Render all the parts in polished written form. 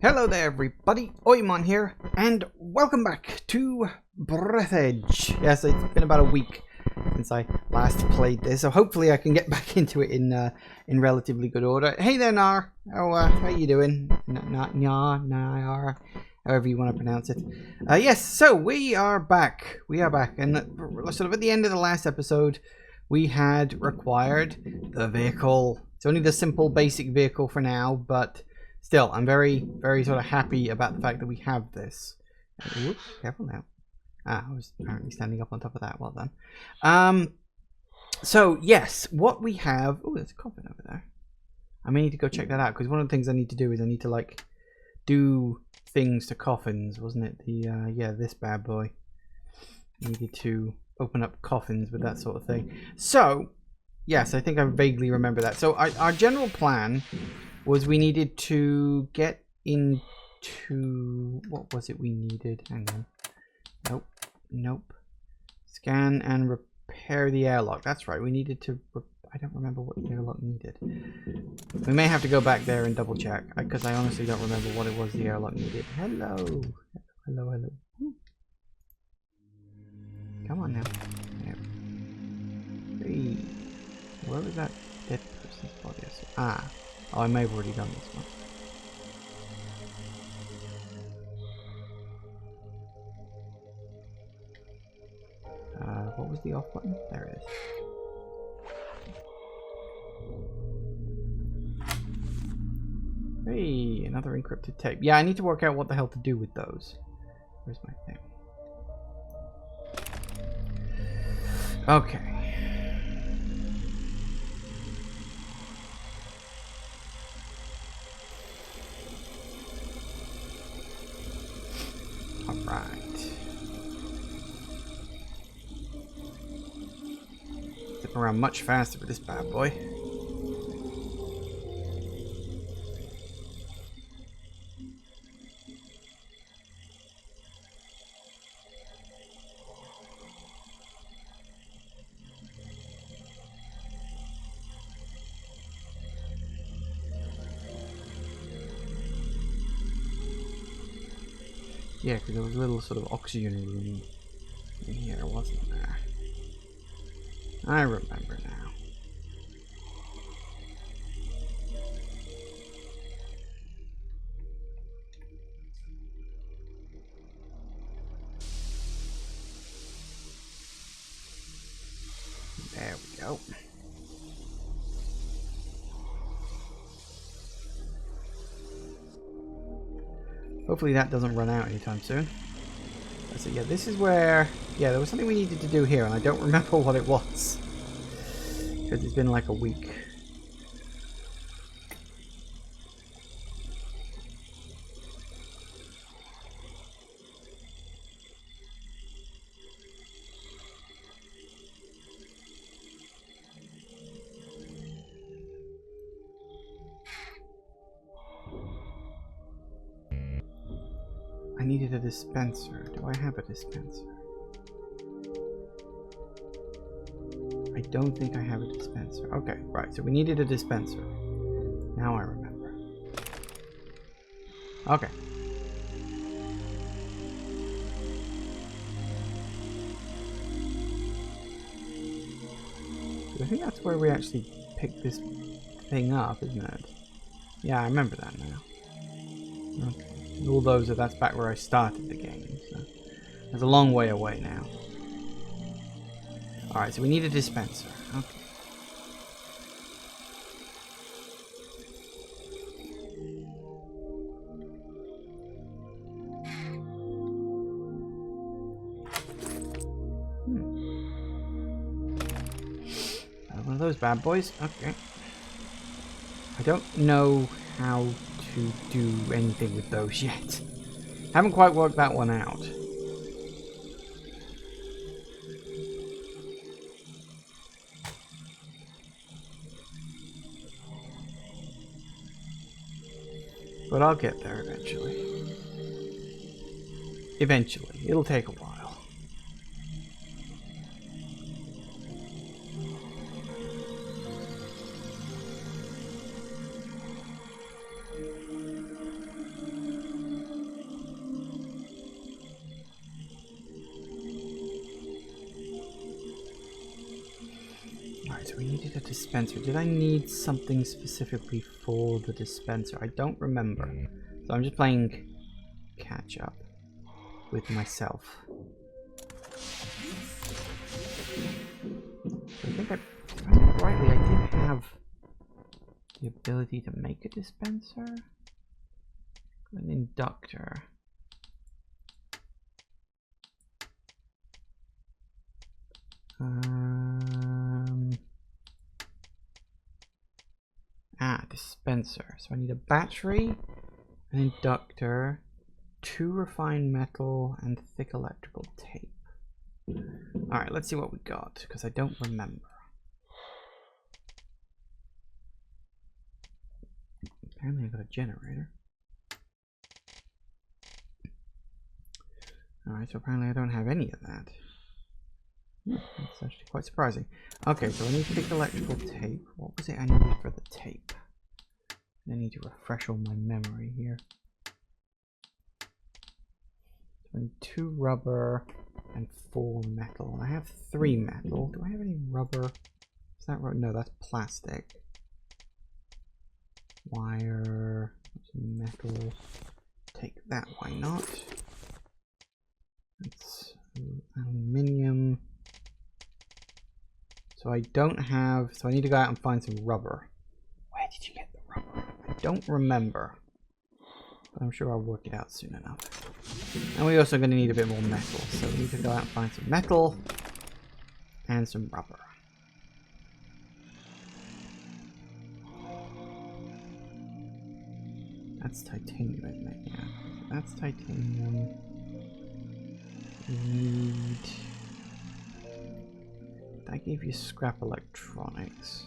Hello there everybody, Oimon here, and welcome back to Breathedge. Yes, it's been about a week since I last played this, so hopefully I can get back into it in relatively good order. Hey there, Nar. How you doing? Nar, however you want to pronounce it. Yes, so we are back. And sort of at the end of the last episode, we had required the vehicle. It's only the simple basic vehicle for now, but still, I'm very, very sort of happy about the fact that we have this. Whoops, careful now. I was apparently standing up on top of that. Well done. So, yes, what we have... Oh, there's a coffin over there. I may need to go check that out, because one of the things I need to do is I need to, like, do things to coffins, wasn't it? Yeah, this bad boy. Needed to open up coffins with that sort of thing. So, yes, I think I vaguely remember that. So, our general plan was we needed to get into... What was it we needed? Hang on. Nope. Scan and repair the airlock. That's right. We needed to... I don't remember what the airlock needed. We may have to go back there and double check, because I honestly don't remember what it was the airlock needed. Hello. Come on now. There. Hey. Where was that dead person's body? Oh, I may have already done this one. What was the off button? There it is. Hey, another encrypted tape. Yeah, I need to work out what the hell to do with those. Where's my thing? Okay. Alright. Zip around much faster with this bad boy. Yeah, because there was a little sort of oxygen room in here, wasn't there? I remember now. There we go. Hopefully that doesn't run out anytime soon. So yeah, this is where... Yeah, there was something we needed to do here, and I don't remember what it was. Because it's been like a week. I needed a dispenser. Do I have a dispenser? I don't think I have a dispenser. Okay, right. So we needed a dispenser. Now I remember. Okay. I think that's where we actually picked this thing up, isn't it? Yeah, I remember that now. Okay. All those, that's back where I started the game, so it's a long way away now. Alright, so we need a dispenser. Okay. One of those bad boys. Okay. I don't know how to do anything with those yet. Haven't quite worked that one out. But I'll get there eventually. Eventually. It'll take a while. we needed a dispenser. Did I need something specifically for the dispenser? I don't remember. So I'm just playing catch up with myself. So I think if I remember rightly, I did have the ability to make a dispenser. An inductor. Dispenser. So I need a battery, an inductor, 2 refined metal, and thick electrical tape. Alright, let's see what we got, because I don't remember. Apparently I got a generator. Alright, so apparently I don't have any of that. That's actually quite surprising. Okay, so I need thick electrical tape. What was it I needed for the tape? I need to refresh all my memory here. So I need 2 rubber and 4 metal. I have 3 metal. Do I have any rubber? Is that right? No, that's plastic. Wire, metal. Take that, why not? It's aluminium. So I don't have, so I need to go out and find some rubber. Where did you get the rubber? I don't remember. But I'm sure I'll work it out soon enough. And we're also going to need a bit more metal. So we need to go out and find some metal and some rubber. That's titanium, isn't it? Yeah. That's titanium. We need... I gave you scrap electronics.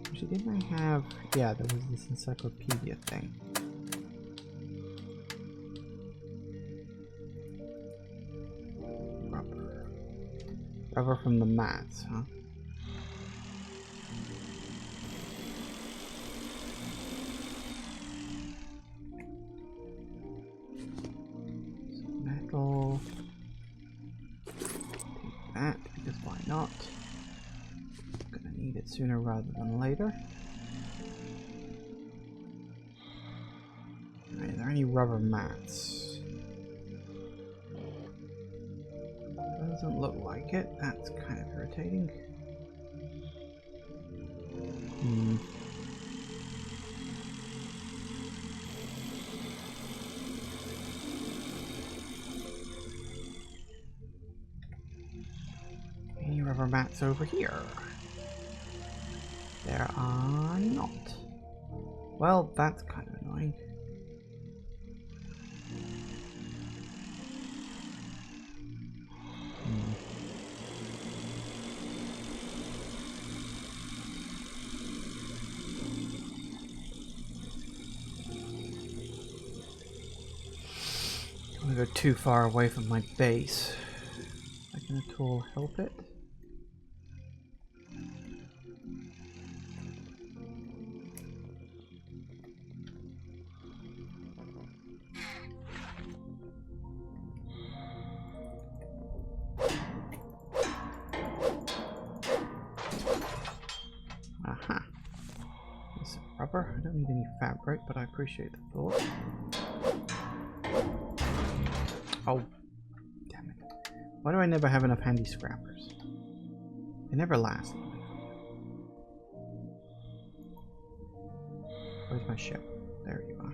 Actually, didn't I have... Yeah, there was this encyclopedia thing. Rubber. Rubber from the mats, huh? Some metal. Take that, because why not? Gonna need it sooner rather than later. Alright, are there any rubber mats? Doesn't look like it. That's kind of irritating. Any rubber mats over here? There are not. Well, that's kind of annoying. Don't want to go too far away from my base. Can a tool help it? Aha. There's some rubber. I don't need any fabric, but I appreciate the thought. Oh. Damn it. Why do I never have enough handy scrappers? They never last. Where's my ship? There you are.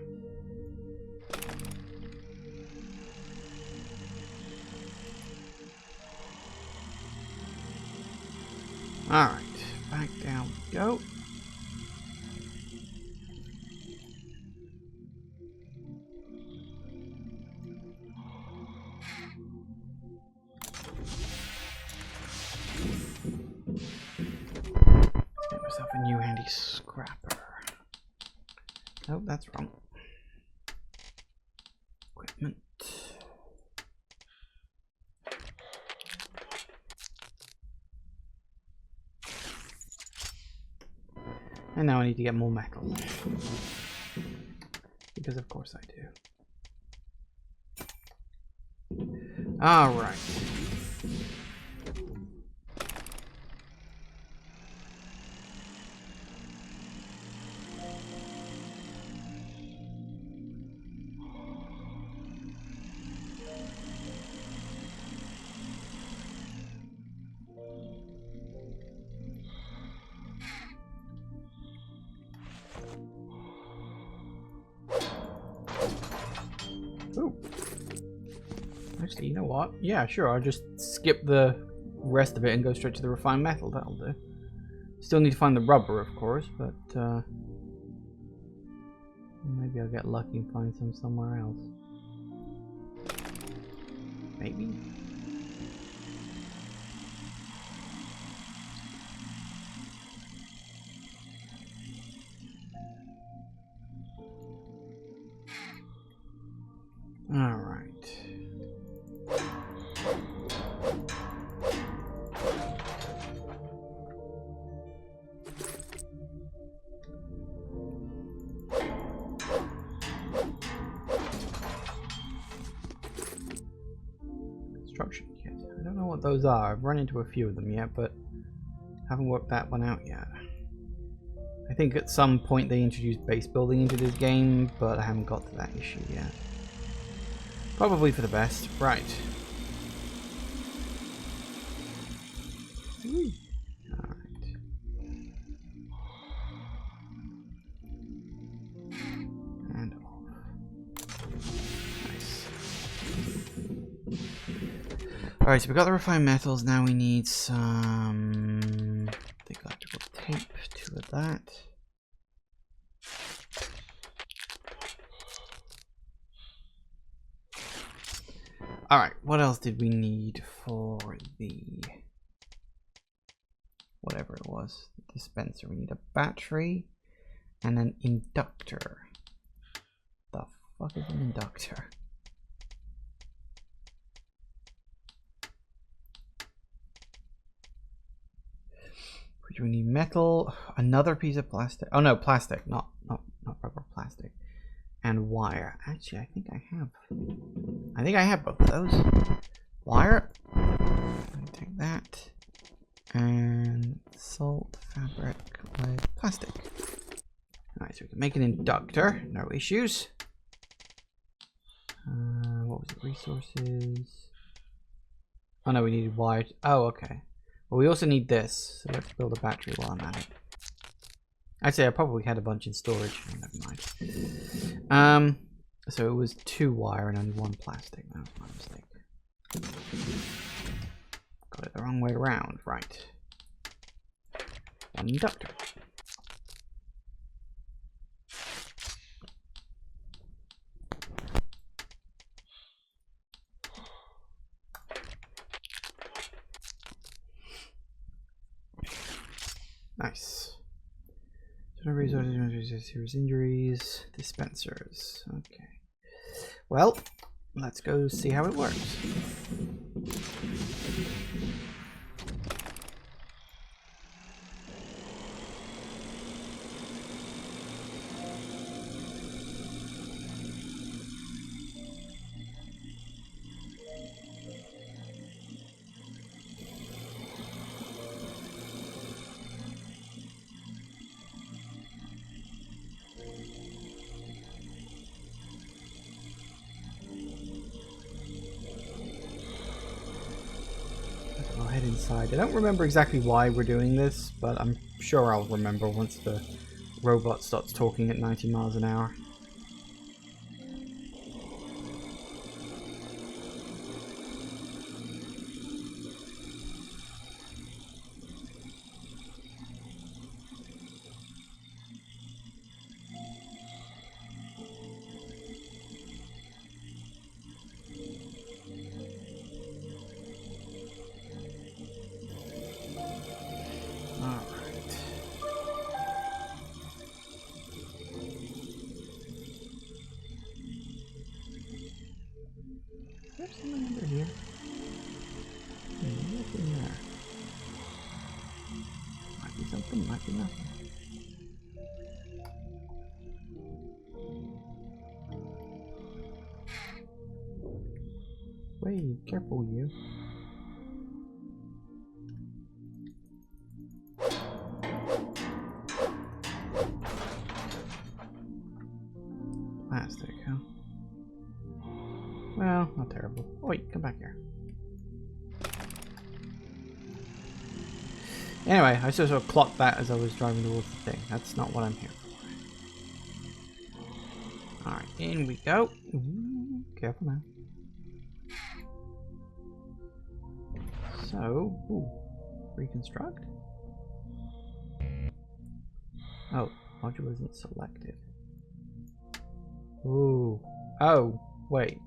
Alright, back down we go. Get myself a new handy scrapper. Nope, that's wrong. Equipment. And now I need to get more metal. Because of course I do. Alright. Actually, you know what? Yeah, sure. I'll just skip the rest of it and go straight to the refined metal. That'll do. Still need to find the rubber, of course, but maybe I'll get lucky and find some somewhere else. Maybe. All right. Construction kit. I don't know what those are. I've run into a few of them yet, but haven't worked that one out yet. I think at some point they introduced base building into this game, but I haven't got to that issue yet. Probably for the best. Right. Alright. And off. Nice. Alright, so we got the refined metals. Now we need some electrical tape. 2 of that. Alright, what else did we need for the whatever it was, the dispenser? We need a battery and an inductor. The fuck is an inductor? Which we need metal, another piece of plastic. Oh no, plastic, not rubber, plastic. And wire. Actually, I think I have both of those. Wire. Take that. And salt, fabric with plastic. Alright, so we can make an inductor. No issues. What was it? Resources. Oh no, we needed wire. Oh, okay. Well, we also need this. So let's build a battery while I'm at it. Actually, I probably had a bunch in storage. Oh, never mind. So it was 2 wire and only 1 plastic. That was my mistake. Got it the wrong way around. Right. 1 inductor. Nice. Resources, serious injuries, dispensers. Okay. Well, let's go see how it works. I don't remember exactly why we're doing this, but I'm sure I'll remember once the robot starts talking at 90 miles an hour. There's something under here. Nothing there. Might be something, might be nothing. Wait, careful you. Plastic, huh? Well, not terrible. Oh, wait, come back here. Anyway, I sort of clocked that as I was driving towards the thing. That's not what I'm here for. Alright, in we go. Ooh, careful now. So, ooh, reconstruct? Oh, module isn't selected. Ooh. Oh, wait.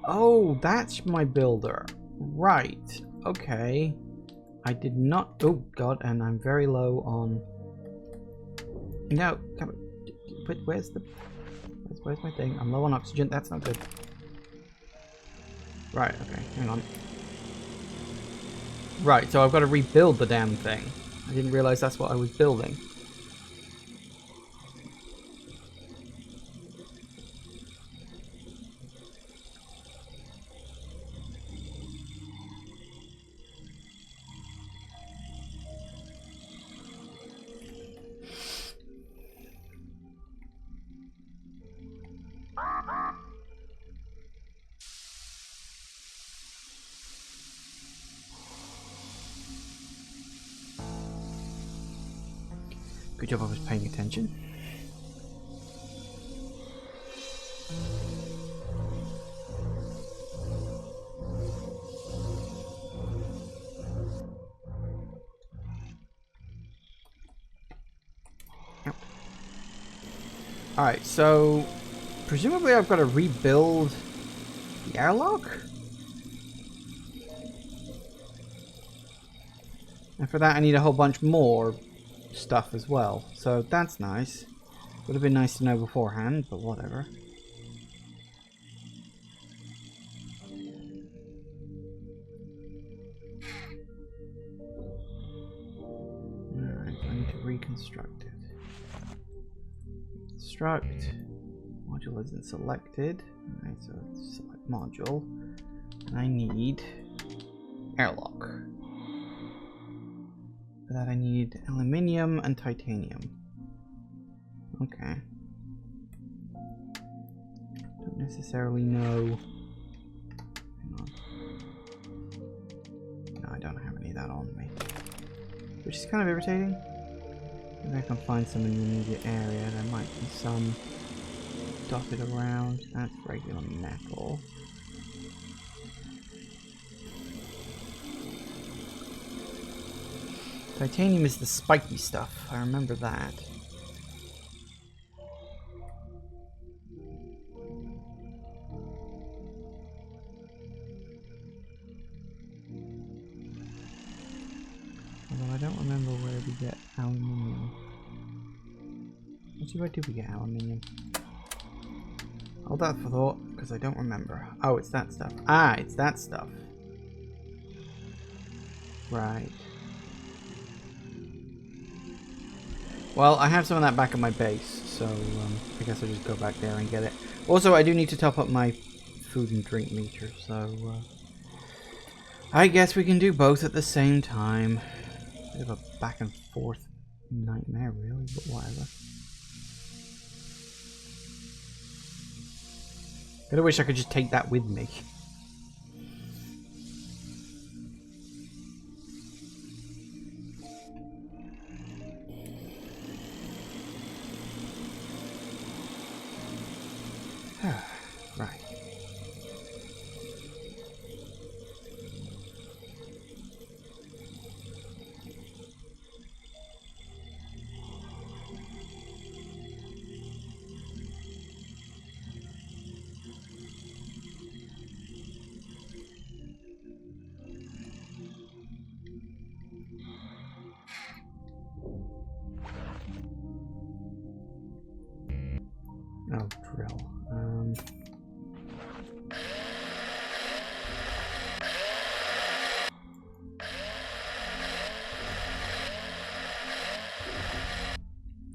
Oh, that's my builder. Right. Okay. I did not... Oh, God, and I'm very low on... No, come on. But where's the... Where's my thing? I'm low on oxygen. That's not good. Right, okay. Hang on. Right, so I've got to rebuild the damn thing. I didn't realize that's what I was building. Good job I was paying attention. Alright, so presumably I've got to rebuild the airlock? And for that I need a whole bunch more stuff as well. So that's nice. Would have been nice to know beforehand, but whatever. Alright, I need to reconstruct it. Construct. Module isn't selected. Alright, so select module. And I need airlock. For that I need aluminium and titanium. Okay. Don't necessarily know. Hang on. No, I don't have any of that on me. Which is kind of irritating. Maybe I can find some in the immediate area. There might be some dotted around. That's regular metal. Titanium is the spiky stuff. I remember that. Although I don't remember where we get aluminium. Actually, where do we get aluminium? Hold that for thought, because I don't remember. Oh, it's that stuff. Ah, it's that stuff. Right. Well, I have some of that back at my base, so I guess I'll just go back there and get it. Also, I do need to top up my food and drink meter, so I guess we can do both at the same time. Bit of a back and forth nightmare, really, but whatever. I wish I could just take that with me. Right. Oh, drill.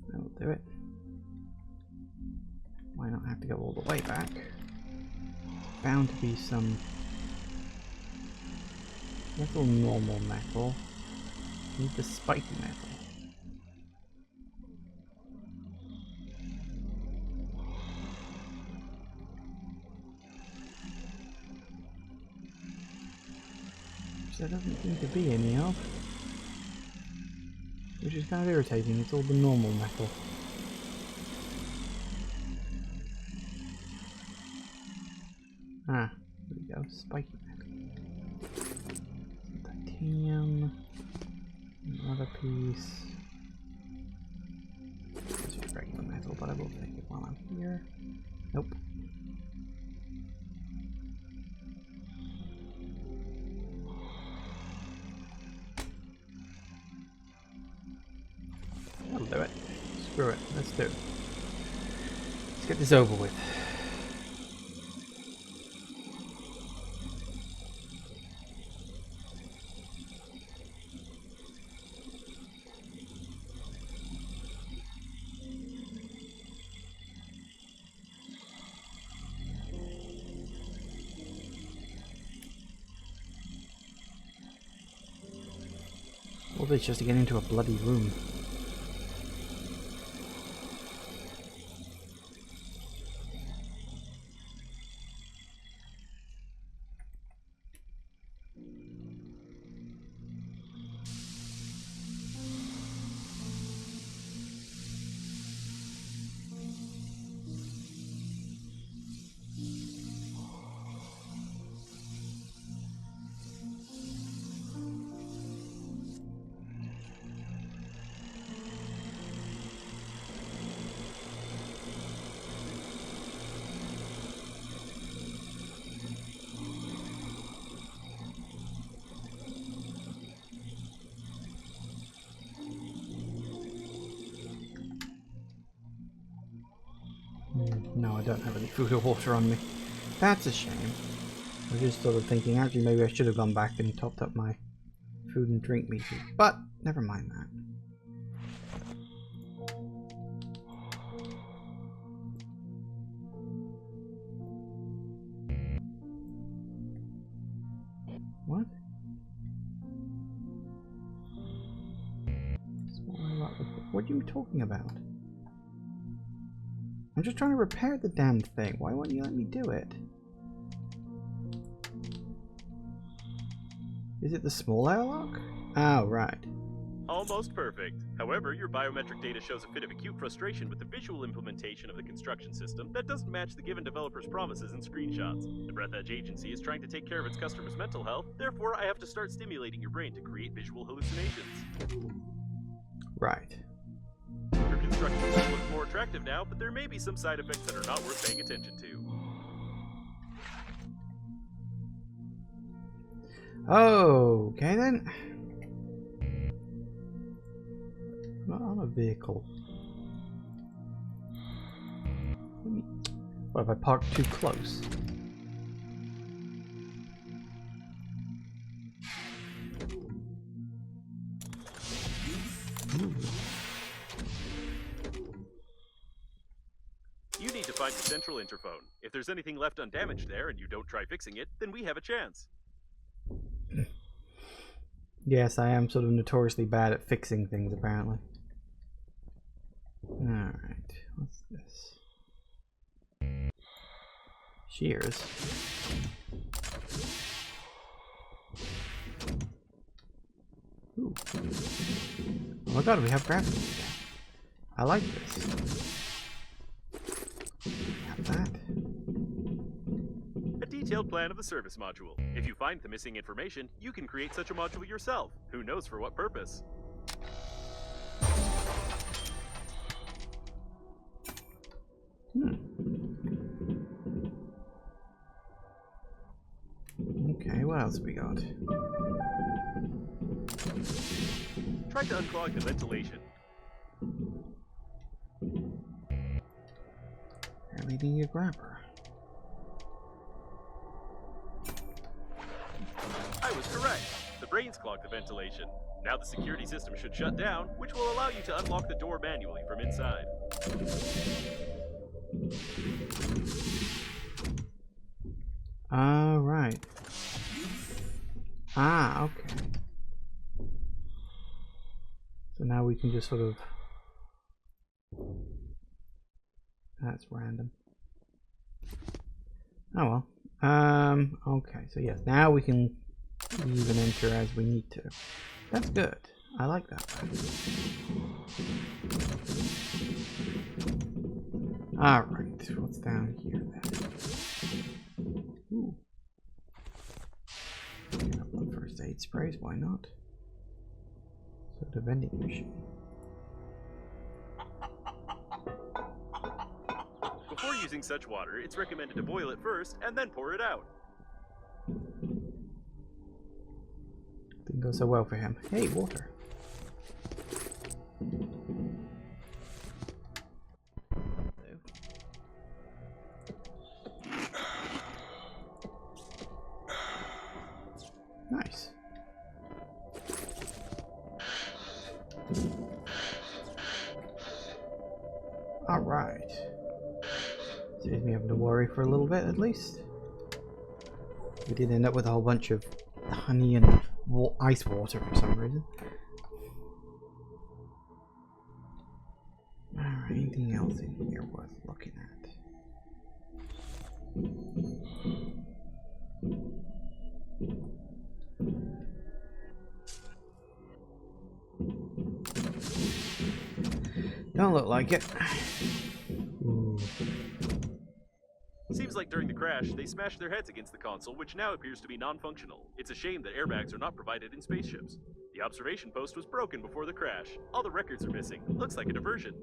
That'll do it. Why not have to go all the way back? Bound to be some little normal metal. Need the spiky metal. There doesn't seem to be any of, which is kind of irritating. It's all the normal metal. spiky metal. Titanium. Another piece. It's just regular metal, but I will take it while I'm here. Nope. That'll do it. Screw it. Let's do it. Let's get this over with. All this just to get into a bloody room. No, I don't have any food or water on me. That's a shame. I was just sort of thinking, actually, maybe I should have gone back and topped up my food and drink meters. But, never mind that. What? What are you talking about? I'm just trying to repair the damn thing. Why won't you let me do it? Is it the small airlock? Oh, right. Almost perfect. However, your biometric data shows a bit of acute frustration with the visual implementation of the construction system that doesn't match the given developer's promises and screenshots. The Breathedge agency is trying to take care of its customers' mental health, therefore I have to start stimulating your brain to create visual hallucinations. Right. Your construction will look more attractive now, but there may be some side effects that are not worth paying attention to. Okay then. Not on a vehicle. What if I park too close? Ooh. You need to find the central interphone. If there's anything left undamaged there and you don't try fixing it, then we have a chance. Yes, I am sort of notoriously bad at fixing things, apparently. Alright, what's this? Shears. Ooh. Oh my god, we have gravity again. I like this. Have that. A detailed plan of the service module. If you find the missing information, you can create such a module yourself. Who knows for what purpose? Okay, what else we got? Try to unclog the ventilation. Apparently need a grabber. I was correct. The brains clogged the ventilation. Now the security system should shut down, which will allow you to unlock the door manually from inside. Right. Ah, okay. So now we can just sort of... That's random. Oh well. Okay, so yes, now we can leave and enter as we need to. That's good. I like that. Alright, what's down here then? Ooh. sprays, why not? So the vending machine. Before using such water, it's recommended to boil it first and then pour it out. Didn't go so well for him. Hey, water. Nice. All right. Saves me having to worry for a little bit, at least. We did end up with a whole bunch of honey and ice water for some reason. Alright, anything else in here worth looking at? Don't look like it. Ooh. Seems like during the crash, they smashed their heads against the console, which now appears to be non-functional. It's a shame that airbags are not provided in spaceships. The observation post was broken before the crash. All the records are missing. Looks like a diversion.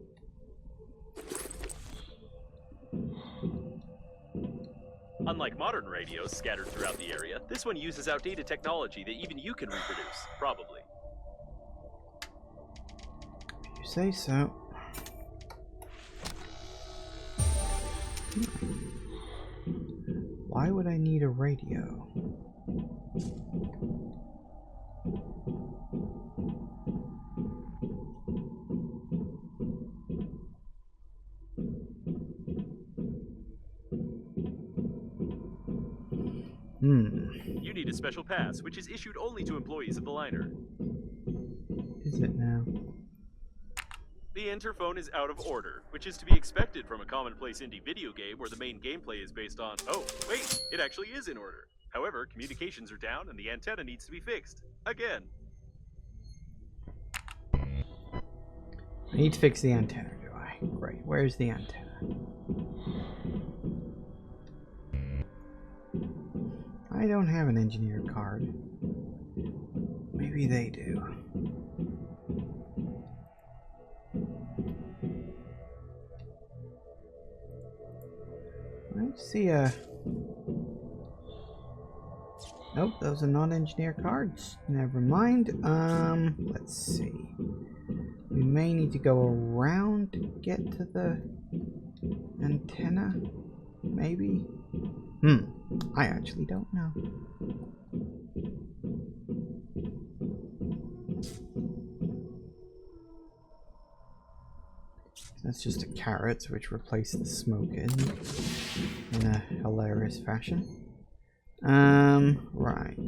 Unlike modern radios scattered throughout the area, this one uses outdated technology that even you can reproduce, probably. If you say so. Why would I need a radio? You need a special pass, which is issued only to employees of the liner. Is it now? The interphone is out of order, which is to be expected from a commonplace indie video game where the main gameplay is based on, oh, wait, it actually is in order. However, communications are down and the antenna needs to be fixed. Again. I need to fix the antenna, do I? Great, where's the antenna? I don't have an engineer card. Maybe they do. I see a... Nope, those are non-engineer cards. Never mind. Let's see. We may need to go around to get to the antenna. Maybe? I actually don't know. That's just a carrot, which replaced the smoke in a hilarious fashion. Right.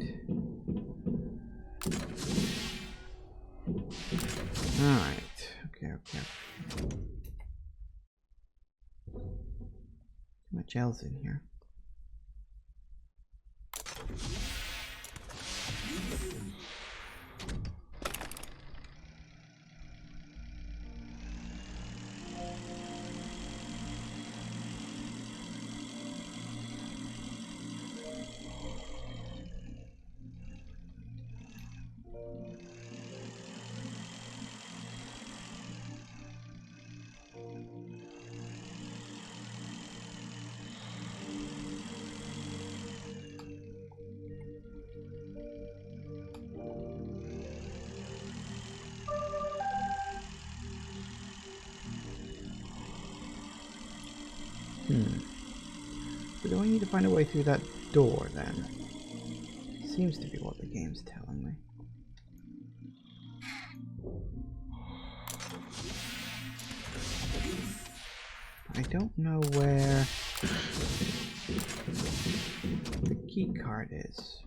Alright. Okay. Too much else in here. So do I need to find a way through that door then? Seems to be what the game's telling me. I don't know where the key card is.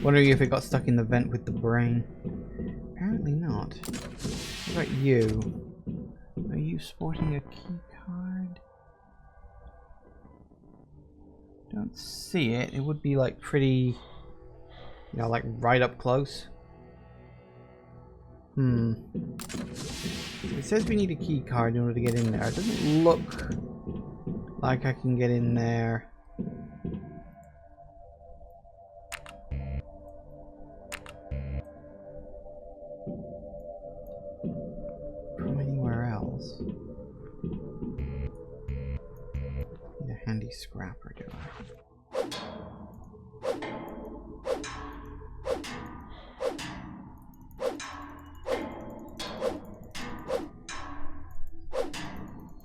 Wondering if it got stuck in the vent with the brain. Apparently not. What about you? Are you sporting a key card? Don't see it. It would be like pretty, you know, like right up close. It says we need a key card in order to get in there. It doesn't look like I can get in there. From anywhere else. Need a handy scrapper, do I?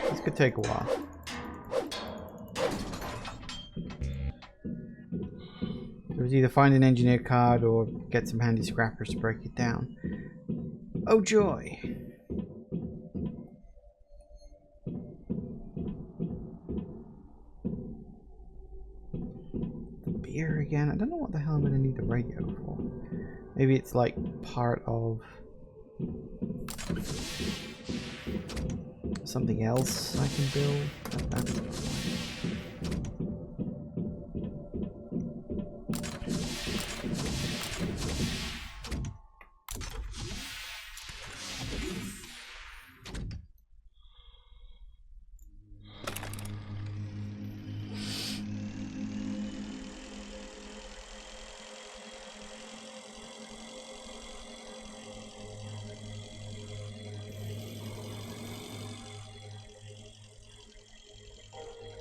This could take a while. It was either find an engineer card or get some handy scrappers to break it down. Oh joy! The beer again? I don't know what the hell I'm gonna need the radio for. Maybe it's like part of something else I can build.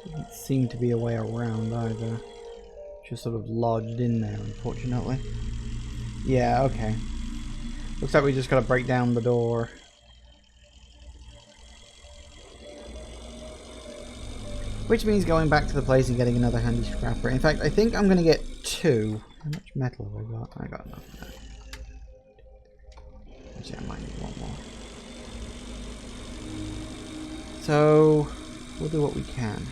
Doesn't seem to be a way around either. Just sort of lodged in there, unfortunately. Yeah, okay. Looks like we just gotta break down the door. Which means going back to the place and getting another handy scrapper. In fact, I think I'm gonna get 2. How much metal have I got? I got enough of that. Actually, I might need 1 more. So, we'll do what we can.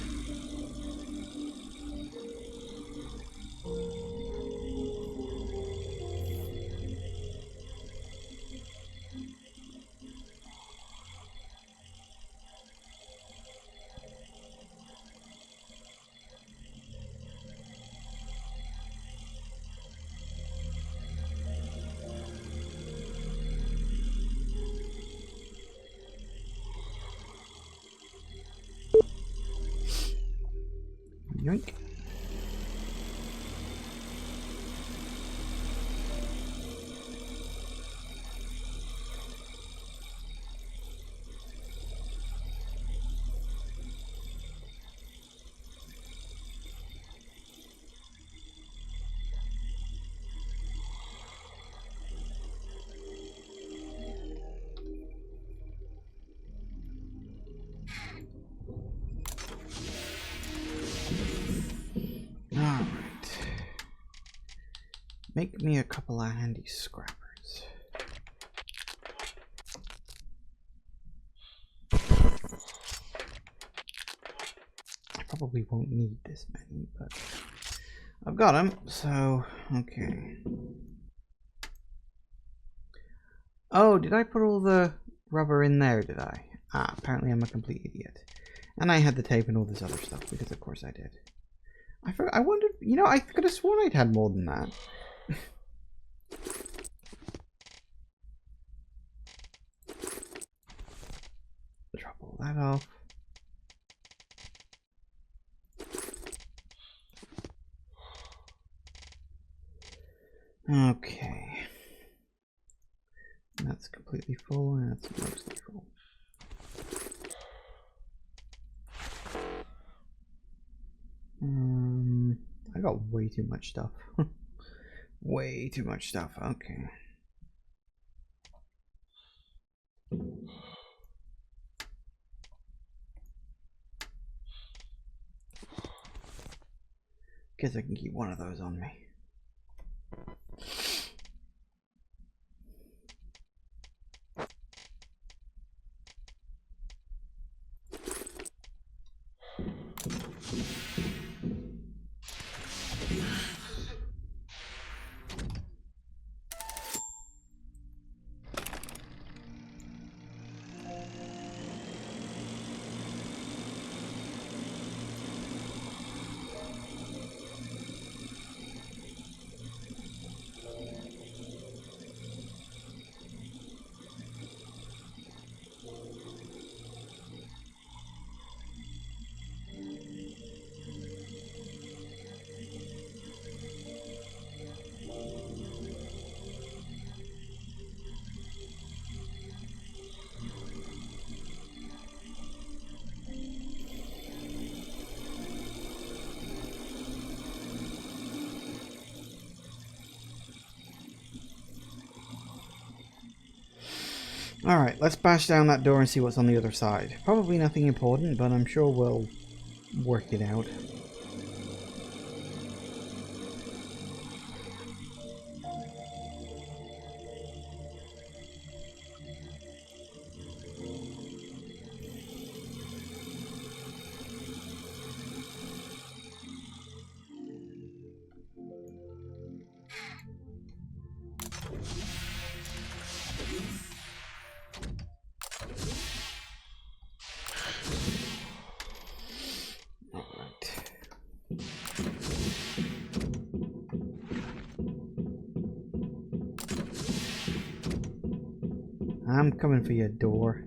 Yoink. Alright. Make me a couple of handy scrappers. I probably won't need this many, but I've got them, so okay. Oh, did I put all the rubber in there, did I? Ah, apparently I'm a complete idiot. And I had the tape and all this other stuff, because of course I did. I wondered, you know, I could have sworn I'd had more than that. Drop all that off. Okay. That's completely full, and that's mostly full. I got way too much stuff. Way too much stuff. Okay. Guess I can keep one of those on me. Alright, let's bash down that door and see what's on the other side. Probably nothing important, but I'm sure we'll work it out. I'm coming for your door.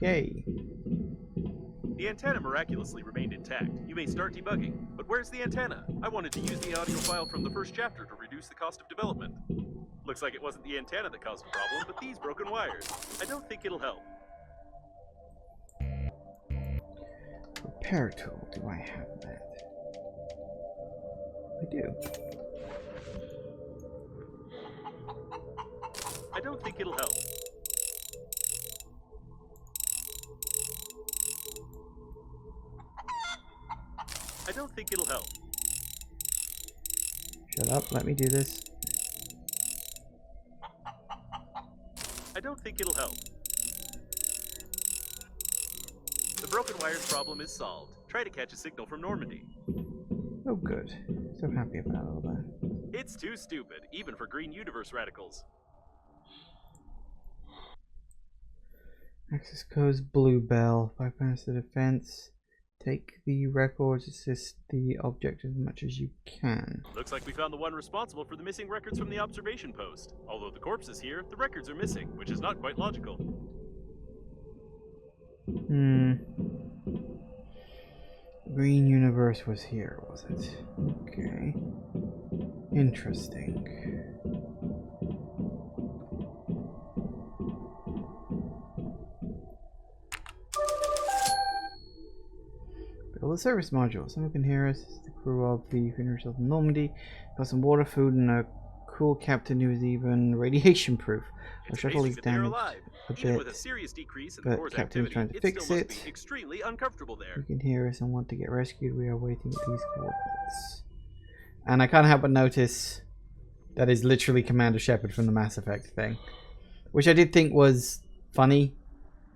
Yay. The antenna miraculously remained intact. You may start debugging. But where's the antenna? I wanted to use the audio file from the first chapter to reduce the cost of development. Looks like it wasn't the antenna that caused the problem, but these broken wires. I don't think it'll help. Repair tool. Do I have that? I do. I don't think it'll help. I don't think it'll help. Shut up, let me do this. I don't think it'll help. The broken wires problem is solved. Try to catch a signal from Normandy. Oh good. So happy about all that. It's too stupid, even for green universe radicals. Access codes, blue bell, bypass the defense. Take the records, assist the object as much as you can. Looks like we found the one responsible for the missing records from the observation post. Although the corpse is here, the records are missing, which is not quite logical. Green universe was here, was it? Okay. Interesting. Build a service module. Someone can hear us. The crew of the Universal Normandy. Got some water, food, and a cool captain who is even radiation proof. Our shuttle is damaged a bit. Even with a serious decrease in the core's Captain's activity, trying to it fix still must it. be extremely uncomfortable there. You can hear us and want to get rescued. We are waiting at these coordinates. And I can't help but notice that is literally Commander Shepard from the Mass Effect thing, which I did think was funny.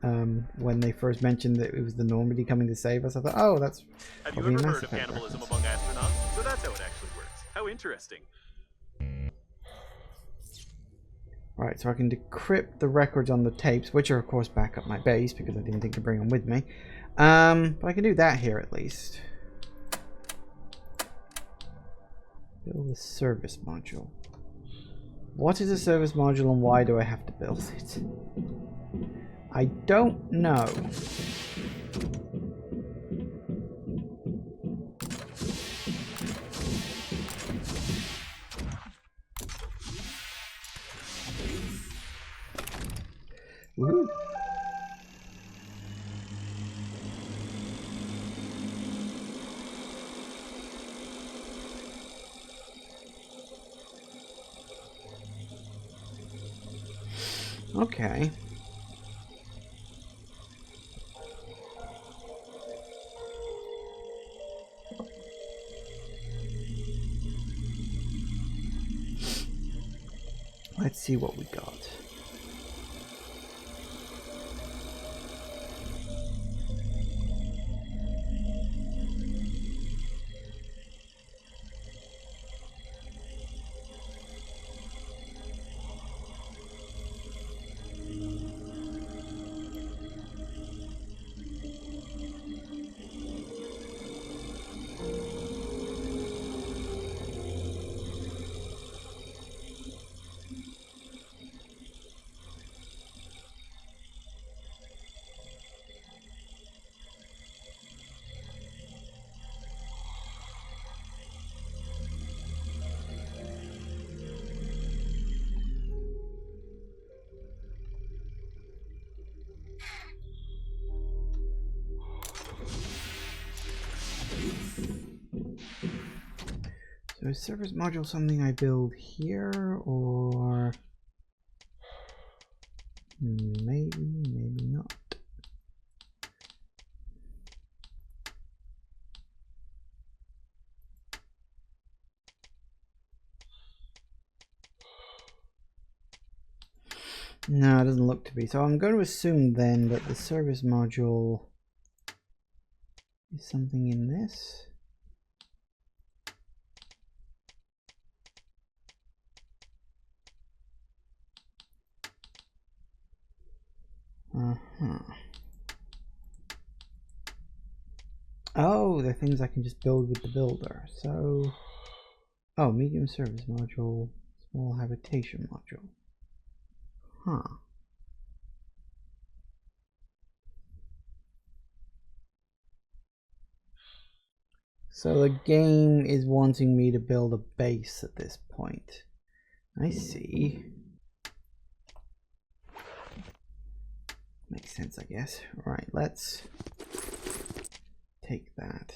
When they first mentioned that it was the Normandy coming to save us, I thought, oh, that's Have you probably a ever Mass heard of Effect cannibalism reference. among astronauts? So that's how it actually works. How interesting. Right, so I can decrypt the records on the tapes, which are of course back at my base because I didn't think to bring them with me. But I can do that here at least. Build a service module. What is a service module and why do I have to build it? I don't know. Woohoo. Okay. Let's see what we got. So is service module something I build here, or maybe not? No, it doesn't look to be. So I'm going to assume then that the service module is something in this. Oh, they're things I can just build with the builder. So, oh, medium service module, small habitation module. Huh. So the game is wanting me to build a base at this point. I see. Makes sense, I guess. Right, let's take that.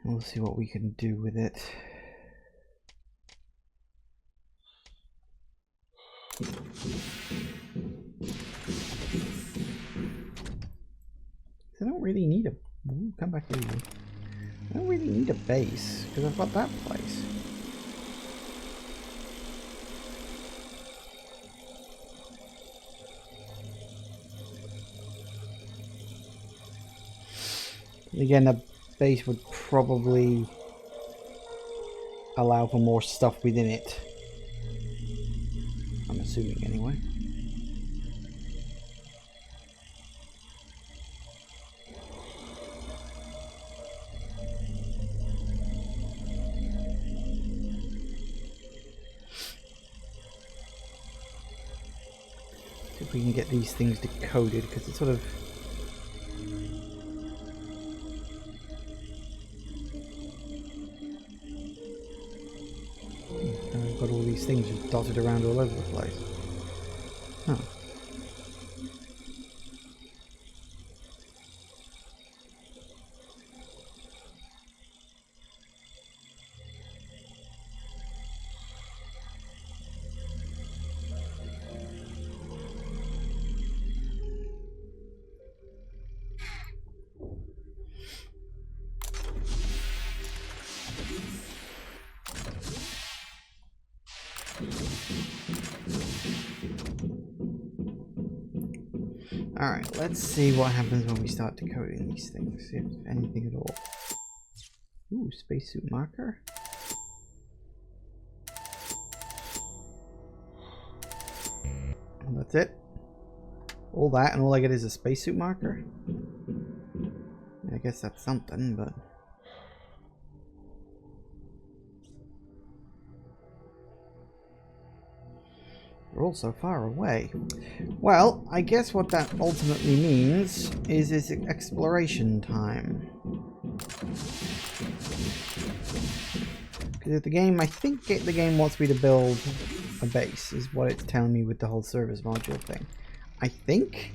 And we'll see what we can do with it. I don't really need a... Ooh, come back here. I don't really need a base, because I've got that place. Again, a base would probably allow for more stuff within it. I'm assuming anyway. See if we can get these things decoded, because it's sort of... I've got all these things just dotted around all over the place. Huh. Alright, let's see what happens when we start decoding these things, if anything at all. Ooh, spacesuit marker. And that's it. All that, and all I get is a spacesuit marker? I guess that's something, but... We're all so far away. Well, I guess what that ultimately means is it's exploration time. Because the game, I think the game wants me to build a base, is what it's telling me with the whole service module thing. I think?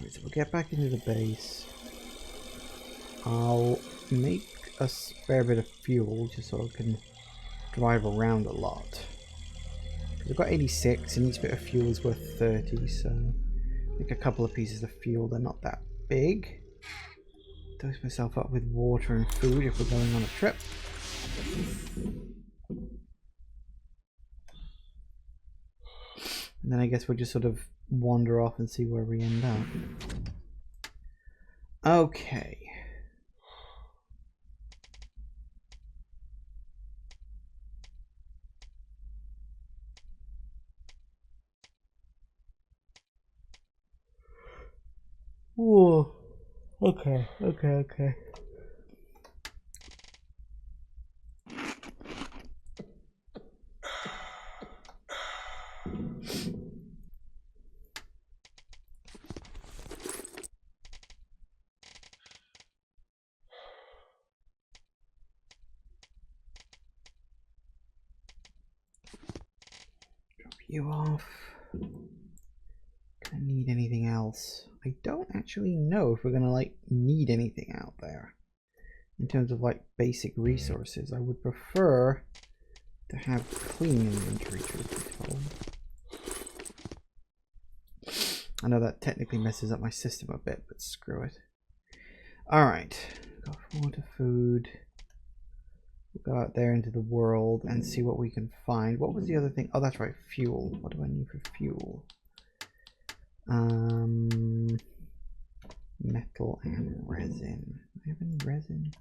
So we'll get back into the base. I'll make a spare bit of fuel just so I can drive around a lot. I've got 86 and each bit of fuel is worth 30, so make a couple of pieces of fuel. They're not that big. Dose myself up with water and food if we're going on a trip. And then I guess we'll just sort of wander off and see where we end up. Okay. Whoa. Okay. Drop you off. Gonna need anything else? I don't actually know if we're gonna like need anything out there in terms of like basic resources. I would prefer to have clean inventory, truth be told. I know that technically messes up my system a bit, but screw it. Alright, got water, food. We'll go out there into the world and see what we can find. What was the other thing? Oh, that's right, fuel. What do I need for fuel? Metal and resin. Do I have any resin?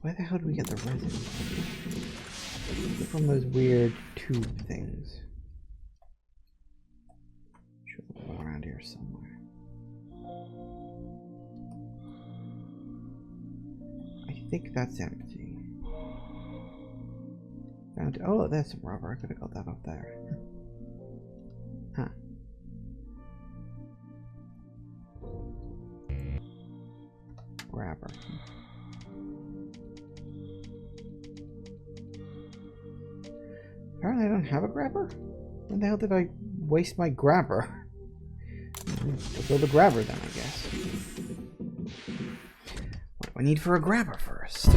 Where the hell do we get the resin from? Those weird tube things. Sure, there's one around here somewhere. I think that's empty. Found, oh, look, there's some rubber. I could have got that up there. Huh. Grabber. Apparently I don't have a grabber? When the hell did I waste my grabber? I'll build a grabber then, I guess. What do I need for a grabber first?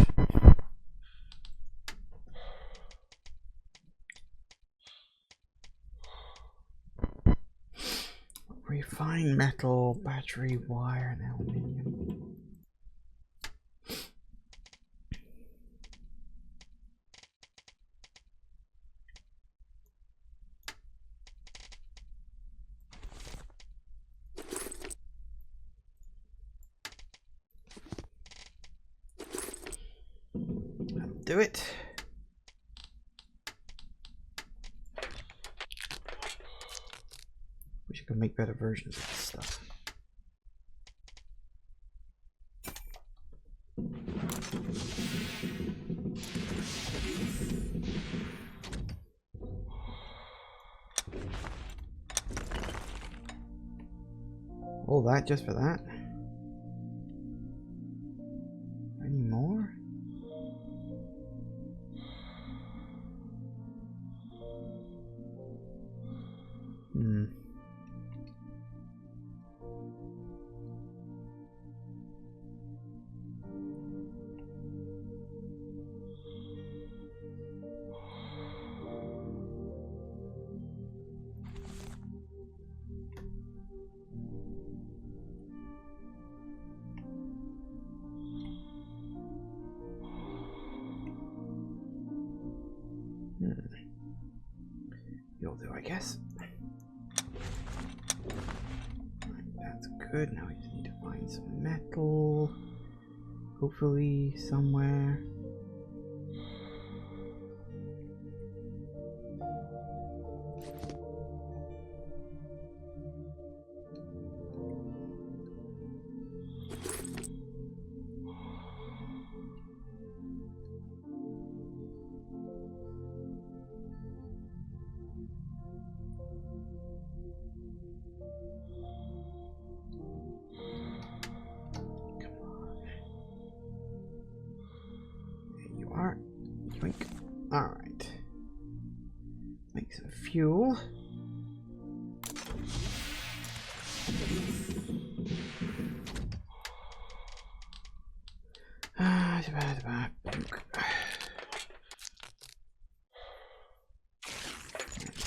Refined metal, battery, wire, and aluminium. Do it. Wish I could make better versions of this stuff. All that just for that? Any more? You'll do, I guess. That's good. Now we just need to find some metal. Hopefully somewhere. Alright. Make some fuel.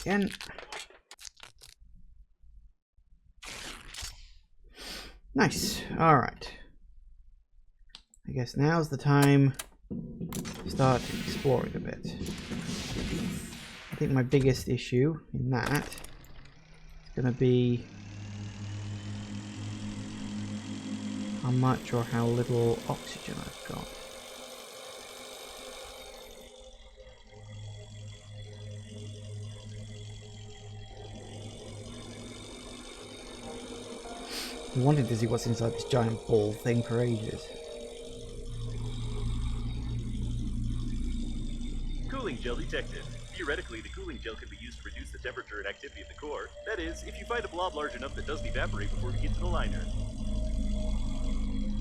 Again. Nice. Alright. I guess now's the time to start exploring a bit. I think my biggest issue in that is going to be how much or how little oxygen I've got. I wanted to see what's inside this giant ball thing for ages. Cooling gel detected. Theoretically, the cooling gel can be used to reduce the temperature and activity of the core. That is, if you find a blob large enough that doesn't evaporate before we get to the liner.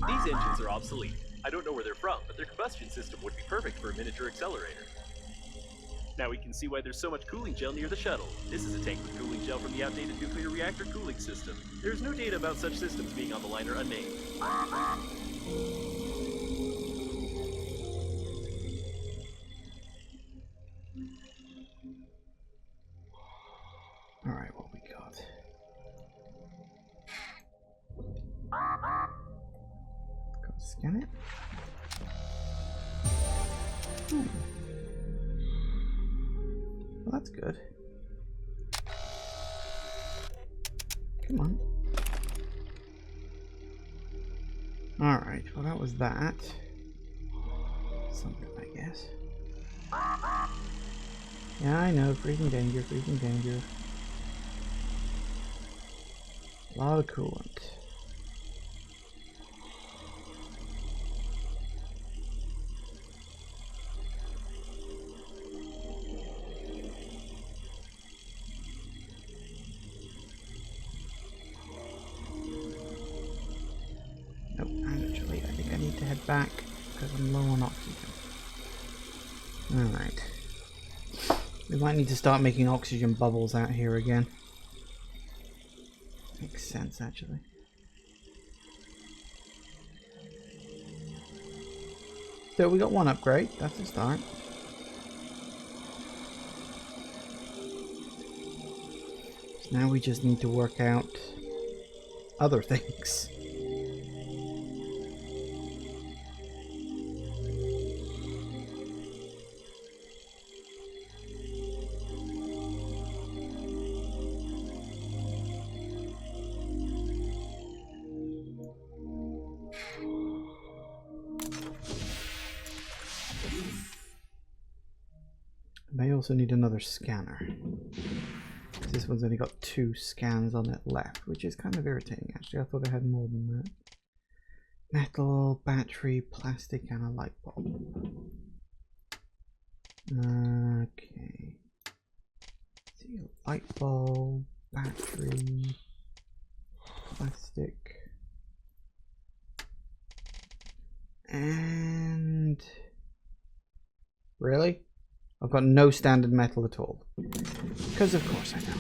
These engines are obsolete. I don't know where they're from, but their combustion system would be perfect for a miniature accelerator. Now we can see why there's so much cooling gel near the shuttle. This is a tank with cooling gel from the outdated nuclear reactor cooling system. There's no data about such systems being on the liner unnamed. Alright, what we got? Go scan it. Ooh. Well, that's good. Come on. Alright, well that was that. Something, I guess. Yeah, I know, freezing danger, freezing danger. A lot of coolant. Nope, actually, I think I need to head back because I'm low on oxygen. Alright. We might need to start making oxygen bubbles out here again. Makes sense, actually. So we got one upgrade. That's a start. So now we just need to work out other things. I also need another scanner. This one's only got 2 scans on it left, which is kind of irritating actually. I thought I had more than that. Metal, battery, plastic, and a light bulb. Okay. Let's see, light bulb, battery, plastic, and... Really? I've got no standard metal at all. Because of course I don't.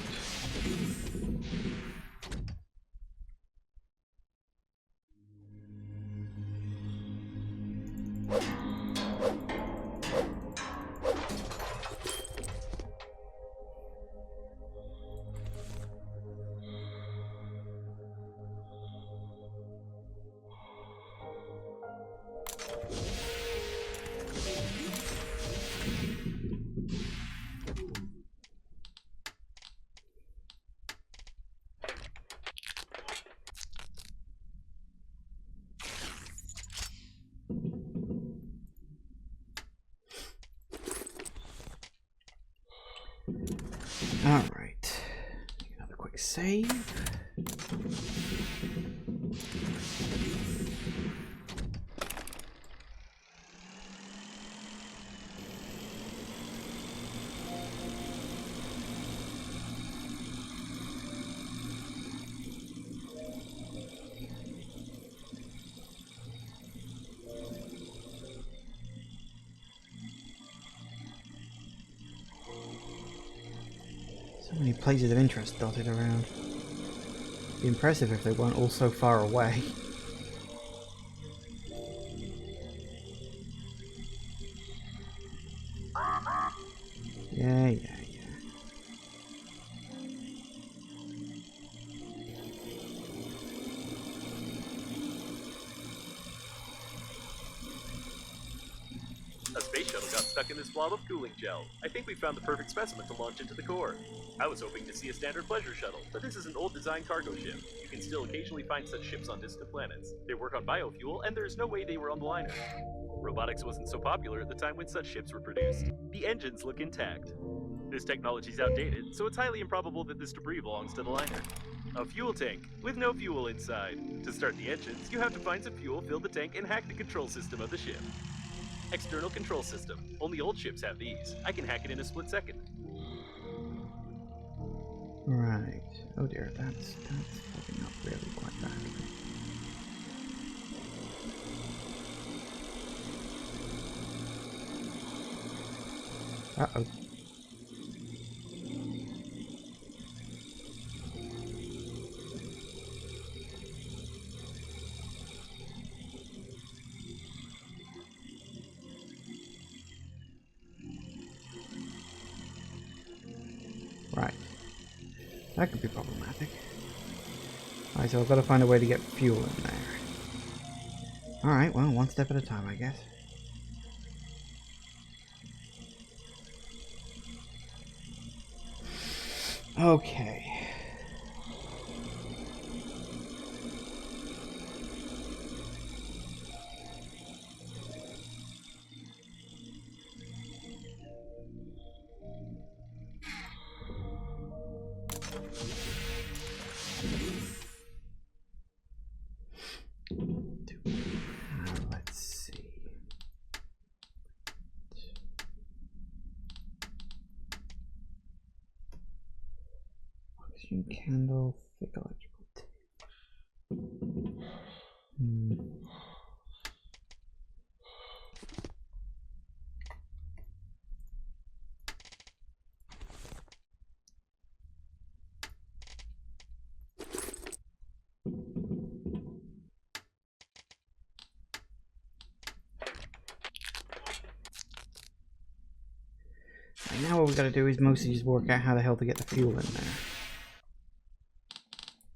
Alright, another quick save. So many places of interest dotted around. It'd be impressive if they weren't all so far away. Yeah. A space shuttle got stuck in this blob of cooling gel. I think we found the perfect specimen to launch into the core. I was hoping to see a standard pleasure shuttle, but this is an old design cargo ship. You can still occasionally find such ships on distant planets. They work on biofuel, and there's no way they were on the liner. Robotics wasn't so popular at the time when such ships were produced. The engines look intact. This technology's outdated, so it's highly improbable that this debris belongs to the liner. A fuel tank, with no fuel inside. To start the engines, you have to find some fuel, fill the tank, and hack the control system of the ship. External control system. Only old ships have these. I can hack it in a split second. Right. Oh dear, that's fucking up really quite badly. Uh-oh. Right. That could be problematic. Alright, so I've got to find a way to get fuel in there. Alright, well, one step at a time, I guess. Okay. Let's see. Oxygen candle, thick electrical tape. And now what we've got to do is mostly just work out how the hell to get the fuel in there.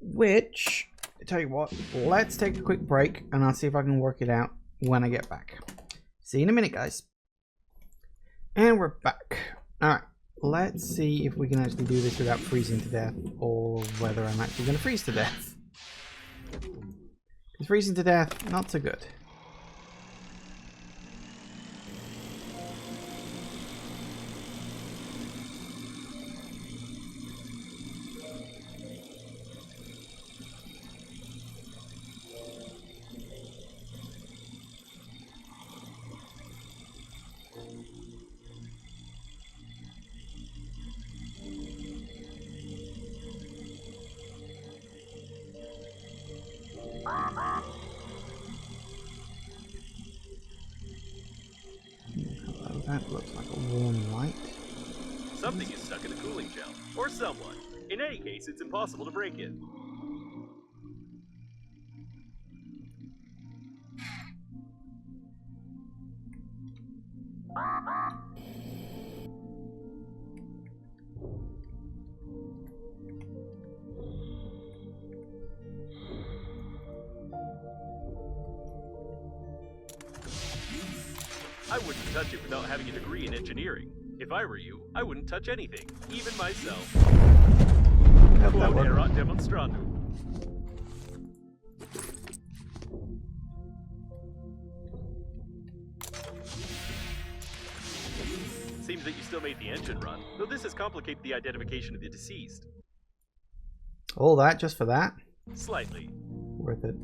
Which, I tell you what, let's take a quick break and I'll see if I can work it out when I get back. See you in a minute, guys. And we're back. Alright, let's see if we can actually do this without freezing to death, or whether I'm actually going to freeze to death. Because freezing to death, not so good. Hello, that looks like a warm light. Something is stuck in the cooling gel. Or someone. In any case, it's impossible to break it. I wouldn't touch it without having a degree in engineering. If I were you, I wouldn't touch anything, even myself. Quod erat demonstrandum. Seems that you still made the engine run, though this has complicated the identification of the deceased. All that just for that? Slightly. Worth it.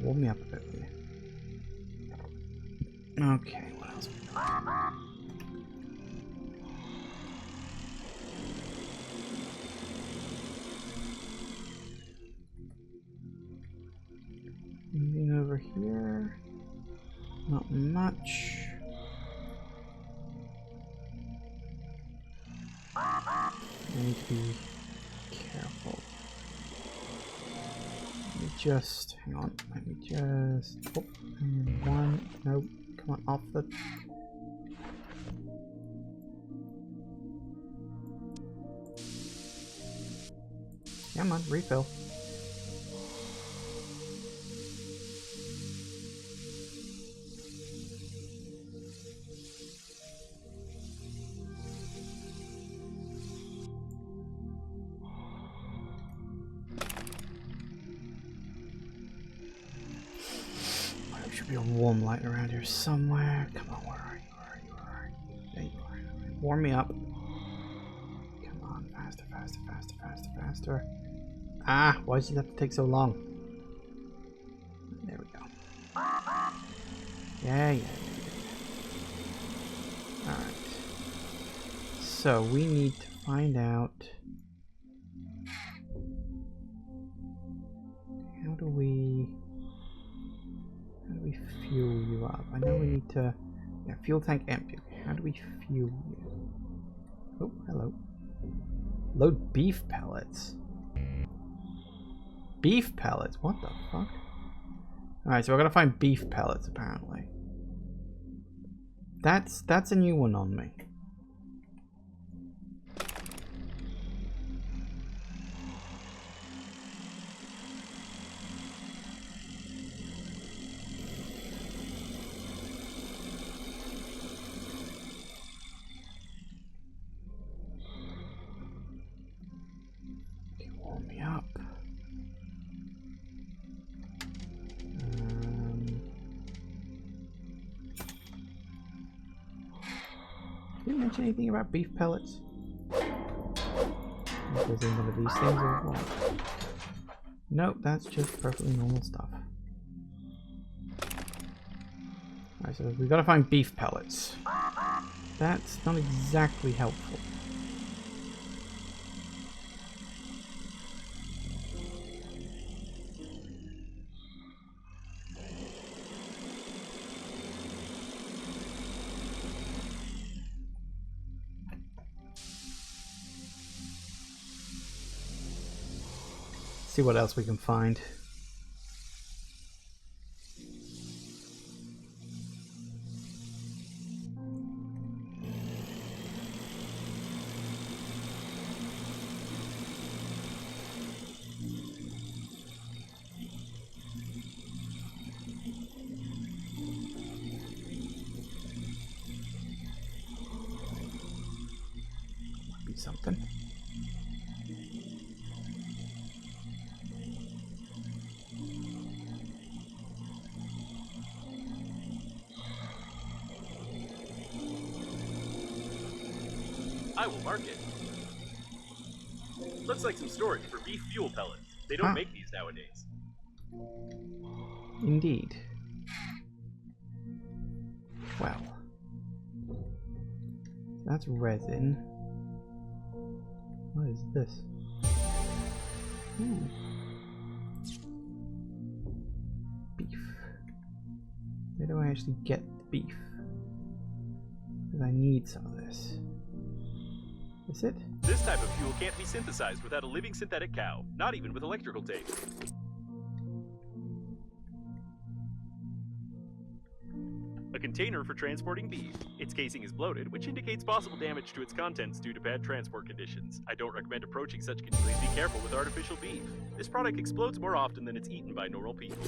Warm me up a bit here. Okay, what else we got? Anything over here? Not much. I need to be just... Hang on. Let me just... Oh, and one. Nope. Come on, off the... Come on, refill. There should be a warm light around here somewhere. Come on, where are you? Where are you? Where are you? There you are. Warm me up. Come on, faster, faster, faster, faster, faster. Ah, why does it have to take so long? There we go. Yeah. Alright. So we need to find out... How do we fuel you up? I know we need to... Yeah, fuel tank empty. How do we fuel you? Oh, hello. Load beef pellets. Beef pellets? What the fuck? Alright, so we're gonna find beef pellets apparently. That's a new one on me. Warm me up. Didn't mention anything about beef pellets. If there's any one of these things or what? Nope, that's just perfectly normal stuff. Alright, so we've got to find beef pellets. That's not exactly helpful. See what else we can find. Might be something. I will mark it. Looks like some storage for beef fuel pellets. They don't make these nowadays. Indeed. Well. That's resin. What is this? Ooh. Beef. Where do I actually get the beef? Because I need some of this. Is it? This type of fuel can't be synthesized without a living synthetic cow, not even with electrical tape. A container for transporting beef. Its casing is bloated, which indicates possible damage to its contents due to bad transport conditions. I don't recommend approaching such conditions. Please be careful with artificial beef. This product explodes more often than it's eaten by normal people.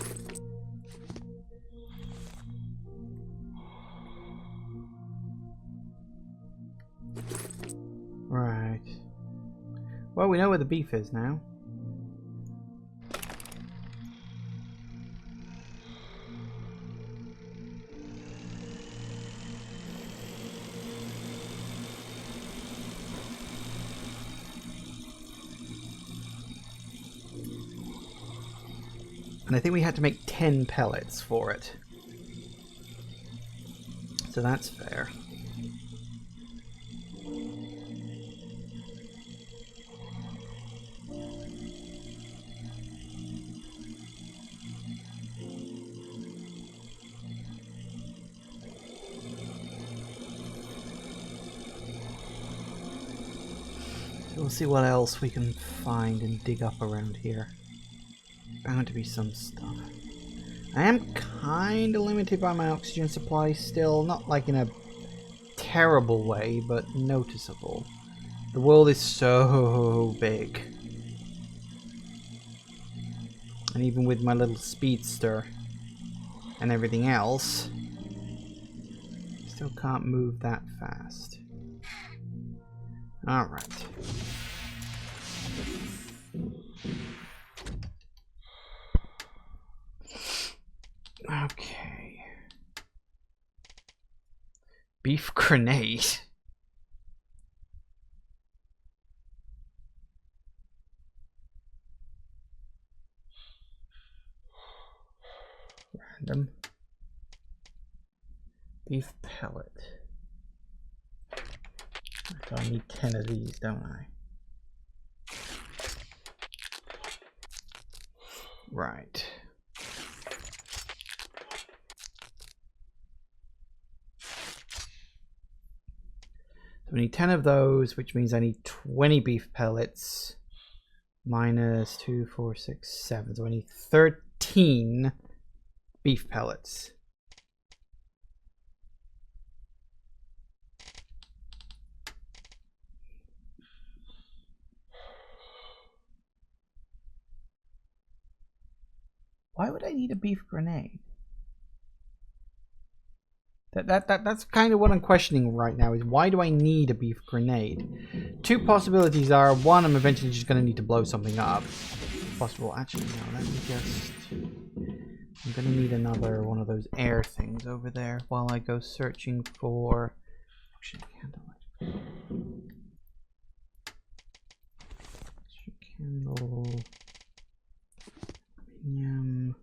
Right. Well, we know where the beef is now. And I think we had to make 10 pellets for it. So that's fair. We'll see what else we can find and dig up around here. bound to be some stuff. I am kind of limited by my oxygen supply still, not like in a terrible way, but noticeable. The world is so big. And even with my little speedster and everything else, still can't move that fast. Alright. Okay. Beef grenade. Random. Beef pellet. So I need 10 of these, don't I? Right. So we need 10 of those, which means I need 20 beef pellets. Minus 2, 4, 6, 7. So I need 13 beef pellets. Why would I need a beef grenade? That's kind of what I'm questioning right now, is why do I need a beef grenade? Two possibilities are, one, I'm eventually just going to need to blow something up. Possible, actually, no, let me just... I'm going to need another one of those air things over there while I go searching for... Candle... Aluminium...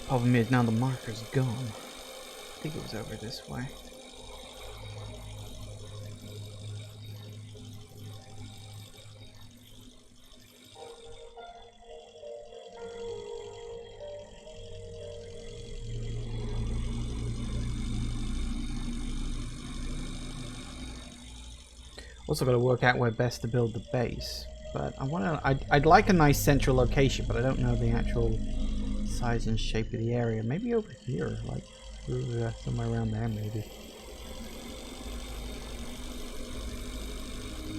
Problem is, now the marker's gone. I think it was over this way. Also got to work out where best to build the base. But I want to. I'd like a nice central location, but I don't know the actual size and shape of the area. Maybe over here, like somewhere around there, maybe.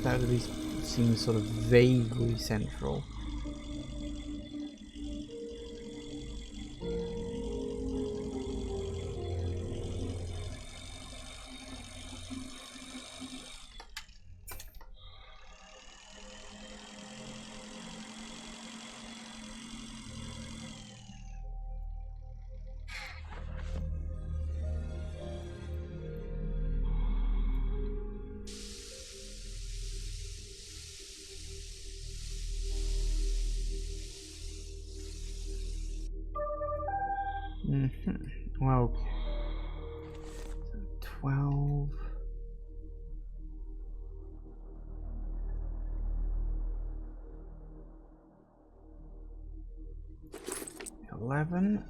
That would at least seem sort of vaguely central. Well, 12. 11.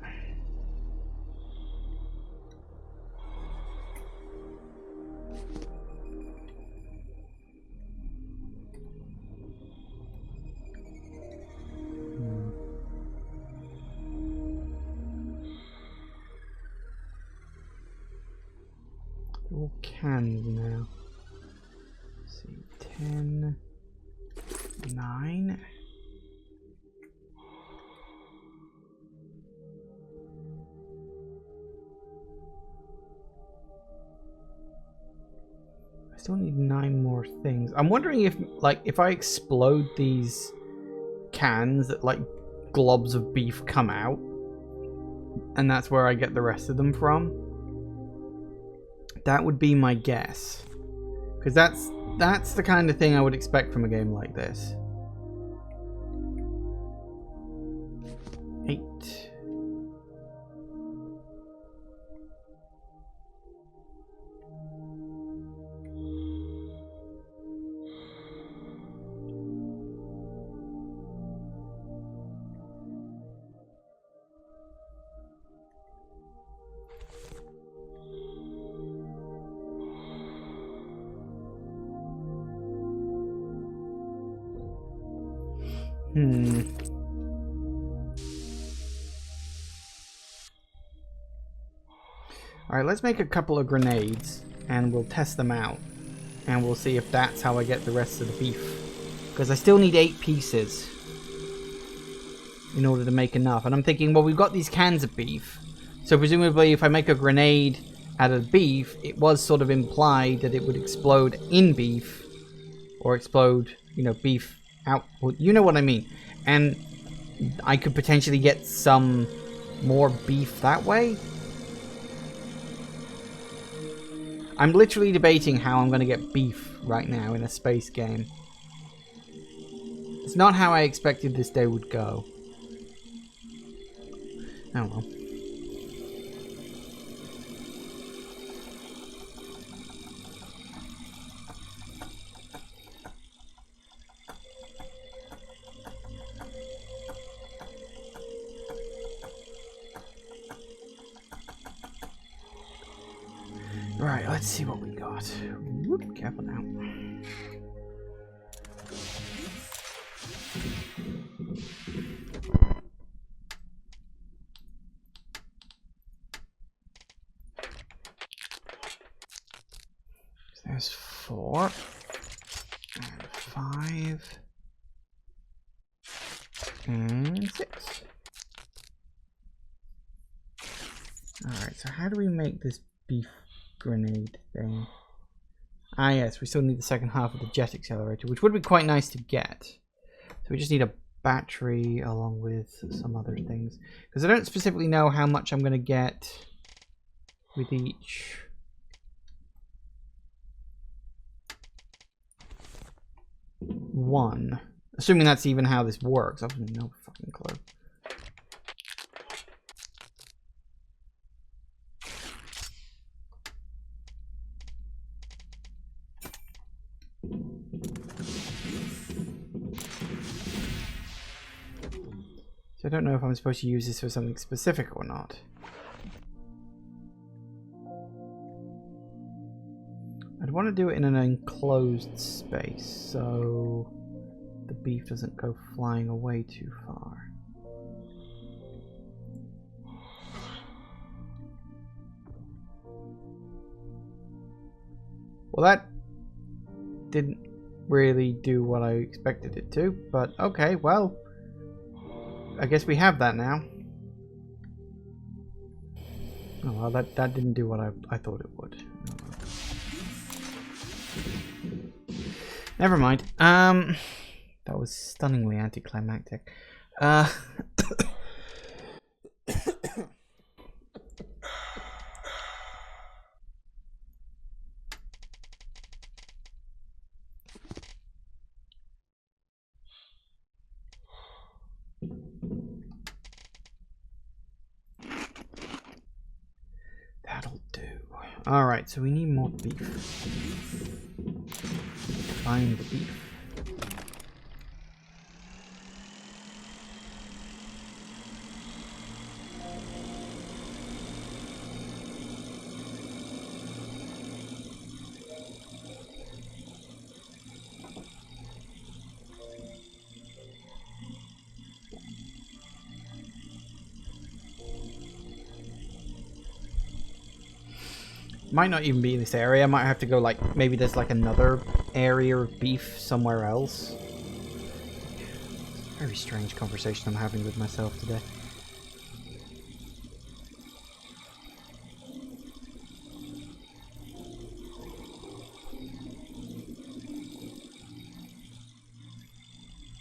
All cans now. Let's see, 10, 9. I still need 9 more things. I'm wondering if, like, if I explode these cans, that like globs of beef come out, and that's where I get the rest of them from. That would be my guess, because that's the kind of thing I would expect from a game like this. 8. Alright, let's make a couple of grenades and we'll test them out. And we'll see if that's how I get the rest of the beef. Because I still need 8 pieces in order to make enough. And I'm thinking, well, we've got these cans of beef. So presumably if I make a grenade out of beef, it was sort of implied that it would explode in beef. Or explode, you know, beef out. Well, you know what I mean. And I could potentially get some more beef that way. I'm literally debating how I'm going to get beef right now in a space game. It's not how I expected this day would go. Oh well. Right, let's see what we got. Whoop, careful now. There's 4 and 5 and 6. Alright, so how do we make this beef grenade thing? Ah yes, we still need the second half of the jet accelerator, which would be quite nice to get. So we just need a battery along with some other things. Because I don't specifically know how much I'm going to get with each. One. Assuming that's even how this works. I have no fucking clue. So I don't know if I'm supposed to use this for something specific or not. I'd want to do it in an enclosed space so the beef doesn't go flying away too far. Well, that didn't really do what I expected it to, but okay, well, I guess we have that now. Oh well, that didn't do what I thought it would. Never mind. That was stunningly anticlimactic. That'll do. Alright, so we need more beef. Find the beef. Might not even be in this area. I might have to go like, maybe there's like another area of beef somewhere else. Very strange conversation I'm having with myself today.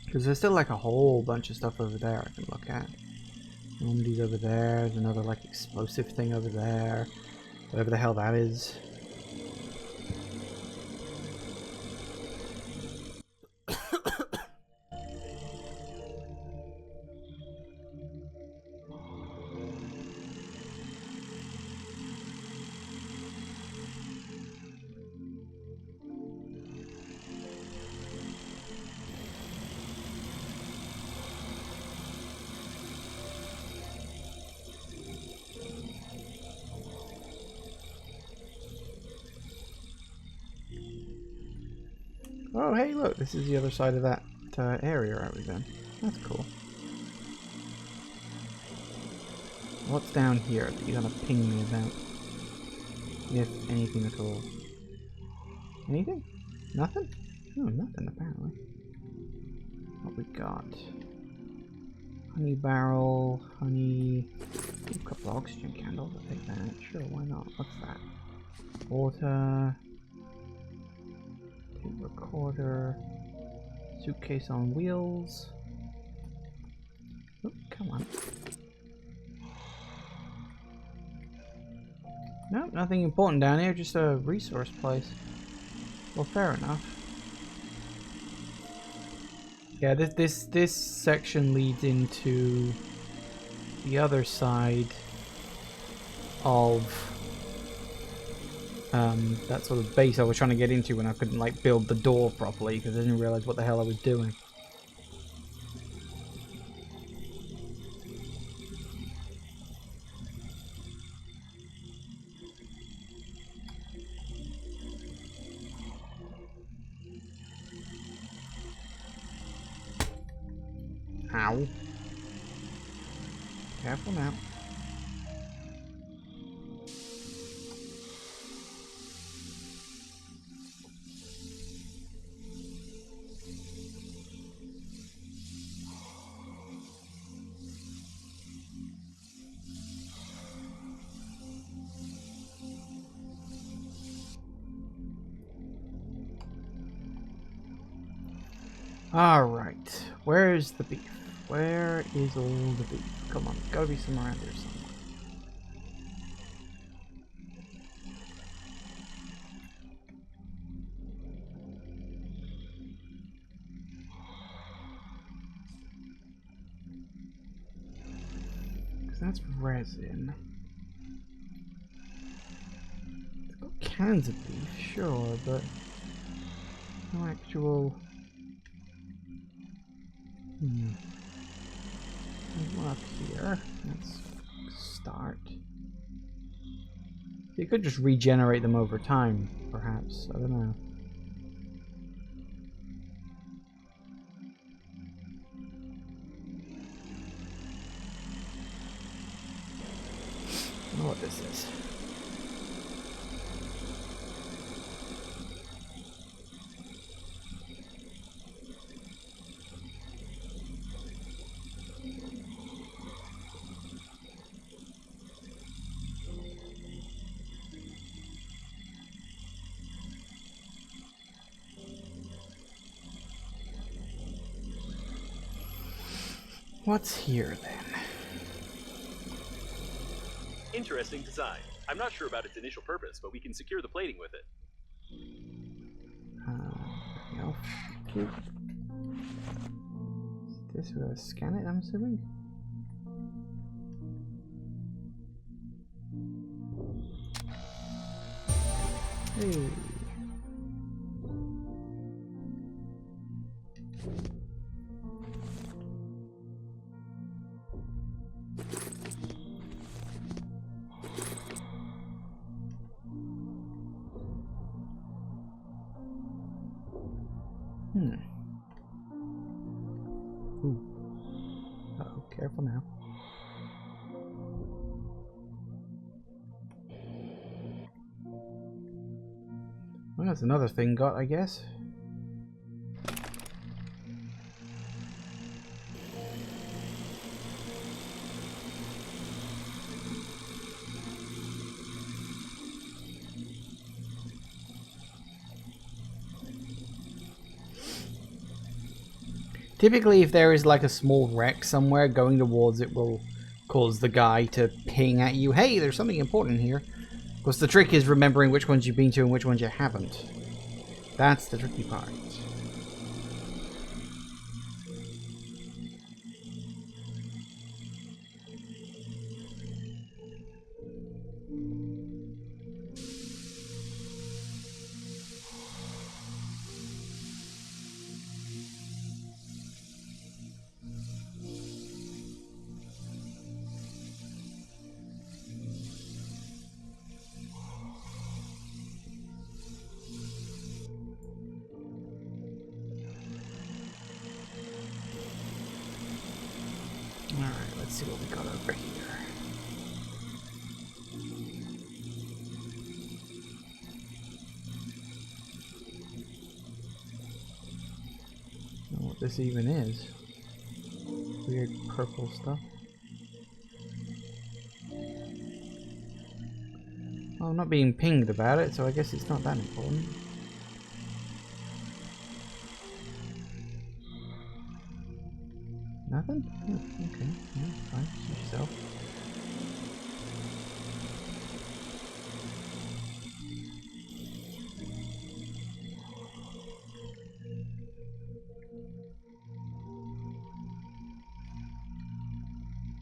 Because there's still like a whole bunch of stuff over there I can look at. Normandy's over there. There's another like explosive thing over there. Whatever the hell that is. Oh, hey, look, this is the other side of that area I was in. That's cool. What's down here that you're gonna ping me about? If anything at all. Anything? Nothing? Oh, nothing apparently. What we got? Honey barrel, honey... A couple of oxygen candles, I'll take that. Sure, why not? What's that? Water... Tape recorder... Suitcase on wheels... Oh, come on. No, nothing important down here, just a resource place. Well, fair enough. Yeah, this section leads into the other side of that sort of base I was trying to get into when I couldn't like build the door properly because I didn't realize what the hell I was doing. Ow. Careful now. Alright, where's the beef? Where is all the beef? Come on, gotta be somewhere around here somewhere. Because that's resin. It's got cans of beef, sure, but no actual... There's one up here. Let's start. You could just regenerate them over time, perhaps. I don't know. I don't know what this is. What's here then? Interesting design. I'm not sure about its initial purpose, but we can secure the plating with it. No. Cute. Is this where I scan it, I'm assuming? Hey. Ooh. Uh-oh, careful now. Well, that's another thing got, I guess. Typically, if there is like a small wreck somewhere, going towards it will cause the guy to ping at you, hey, there's something important here. Of course, the trick is remembering which ones you've been to and which ones you haven't. That's the tricky part. Let's see what we got over here. I don't know what this even is. Weird purple stuff. Well, I'm not being pinged about it, so I guess it's not that important. Nothing? Oh, okay, yeah, fine. Suit yourself.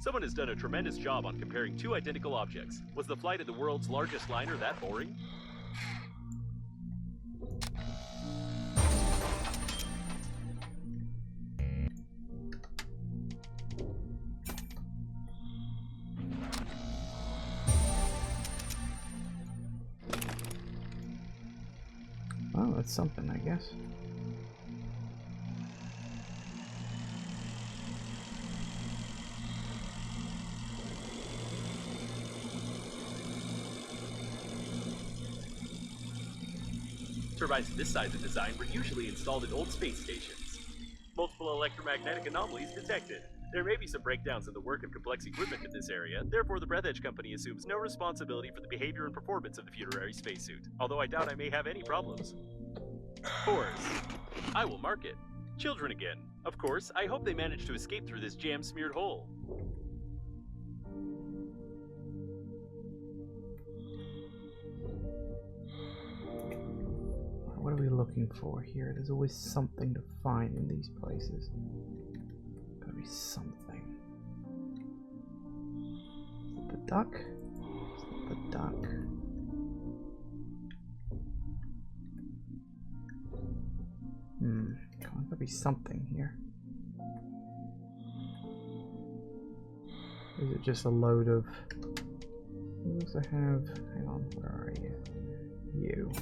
Someone has done a tremendous job on comparing two identical objects. Was the flight of the world's largest liner that boring? Oh, that's something, I guess. Turbines of this size and design were usually installed at old space stations. Multiple electromagnetic anomalies detected. There may be some breakdowns in the work of complex equipment in this area, therefore the Breathedge company assumes no responsibility for the behavior and performance of the funerary spacesuit, although I doubt I may have any problems. Course. I will mark it. Children again. Of course, I hope they manage to escape through this jam-smeared hole. What are we looking for here? There's always something to find in these places. Gotta be something. Is it the duck? It's not the duck. Come on, gotta be something here. Or is it just a load of... What else I have? Hang on, where are you? You.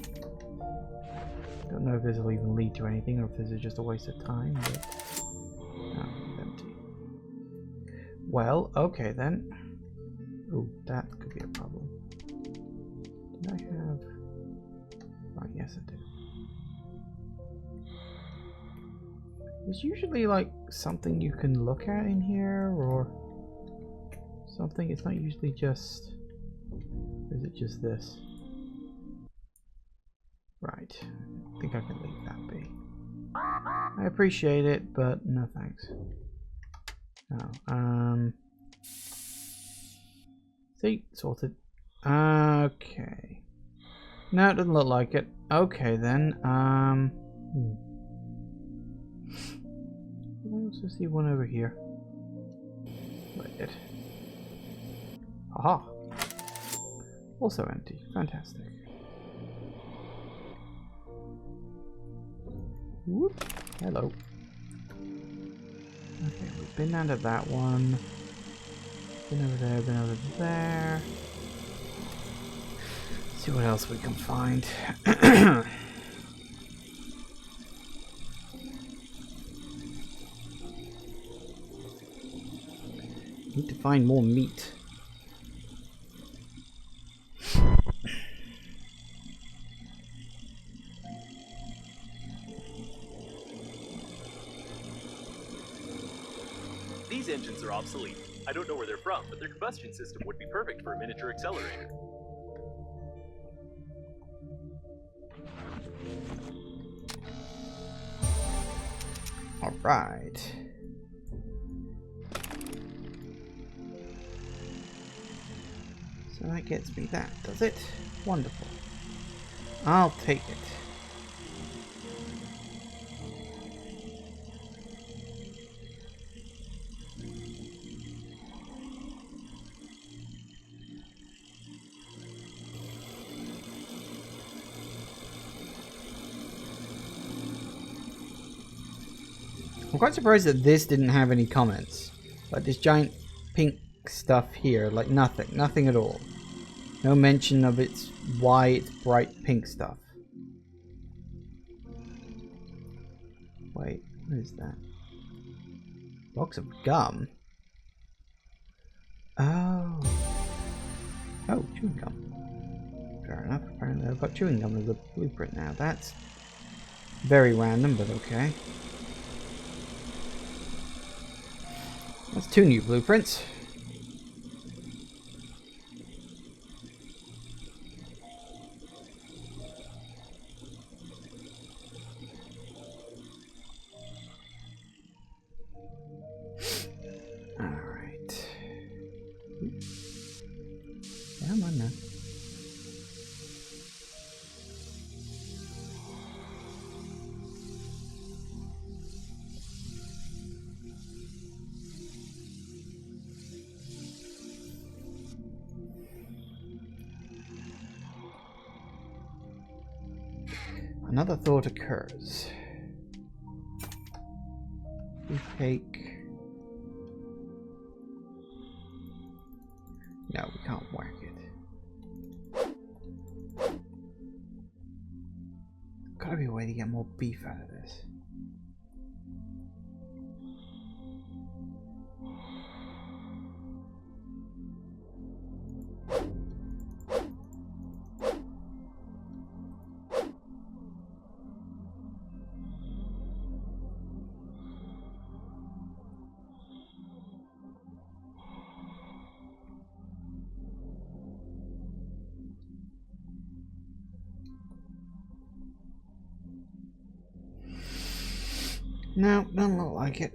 Don't know if this will even lead to anything or if this is just a waste of time, but... Oh, it's empty. Well, okay then. Ooh, that could be a problem. Did I have... Right, yes I do. There's usually like something you can look at in here or something. It's not usually just... Or is it just this? Right. I think I can leave that be. I appreciate it, but no thanks. Oh, see? Sorted. Okay. No, it doesn't look like it. Okay then, Did I also see one over here? Wait. Aha! Also empty. Fantastic. Whoop. Hello. Okay, we've been under that one. Been over there, been over there. See what else we can find. Need to find more meat. These engines are obsolete. I don't know where they're from, but their combustion system would be perfect for a miniature accelerator. Alright. So that gets me that, does it? Wonderful. I'll take it. I'm quite surprised that this didn't have any comments. Like this giant pink stuff here, like nothing at all. No mention of its why it's bright pink stuff. Wait, what is that? Box of gum? Oh. Oh, chewing gum. Fair enough. Apparently I've got chewing gum as a blueprint now. That's very random, but okay. That's 2 new blueprints. Alright. Come on now. Another thought occurs. We take... No, we can't whack it. Gotta be a way to get more beef out of this. No, doesn't look like it.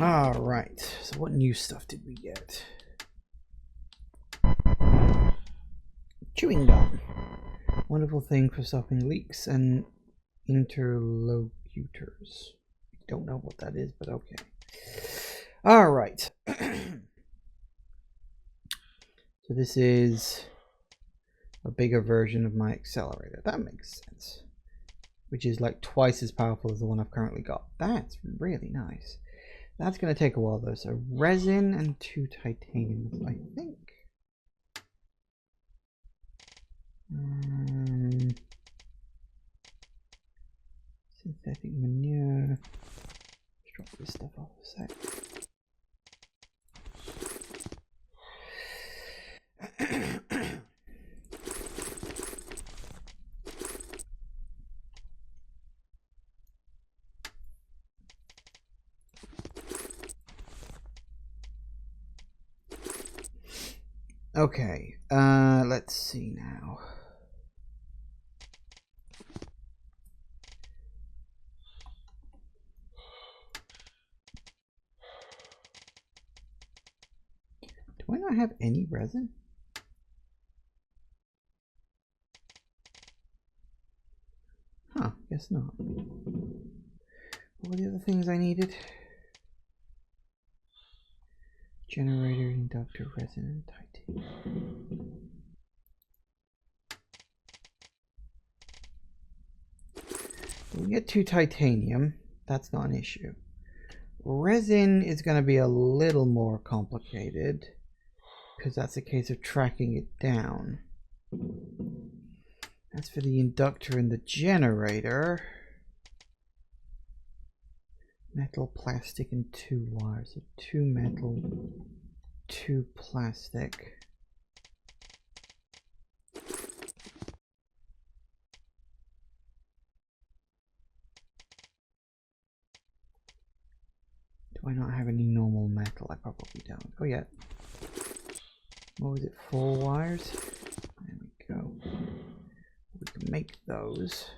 Alright, so what new stuff did we get? Chewing gum. Wonderful thing for stopping leaks and interlocutors. Don't know what that is, but okay. Alright. So this is a bigger version of my accelerator. That makes sense. Which is like twice as powerful as the one I've currently got. That's really nice. That's going to take a while though. So resin and 2 titaniums, I think. Synthetic manure. Let's drop this stuff off a sec. Okay, let's see now. Do I not have any resin? Huh, guess not. What were the other things I needed? Generator, inductor, resin, and titanium. We get 2 titanium. That's not an issue. Resin is going to be a little more complicated because that's a case of tracking it down. As for the inductor and the generator, Metal, plastic, and 2 wires. So 2 metal, 2 plastic. Do I not have any normal metal? I probably don't. Oh yeah. What was it? 4 wires? There we go. We can make those.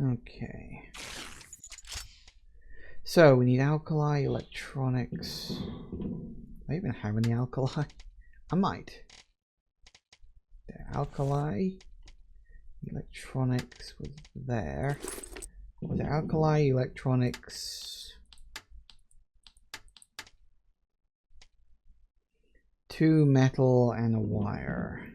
Okay. So we need alkali, electronics. Do I even have any alkali? I might. There, alkali, electronics was there. Was it alkali, electronics? 2 metal and a wire.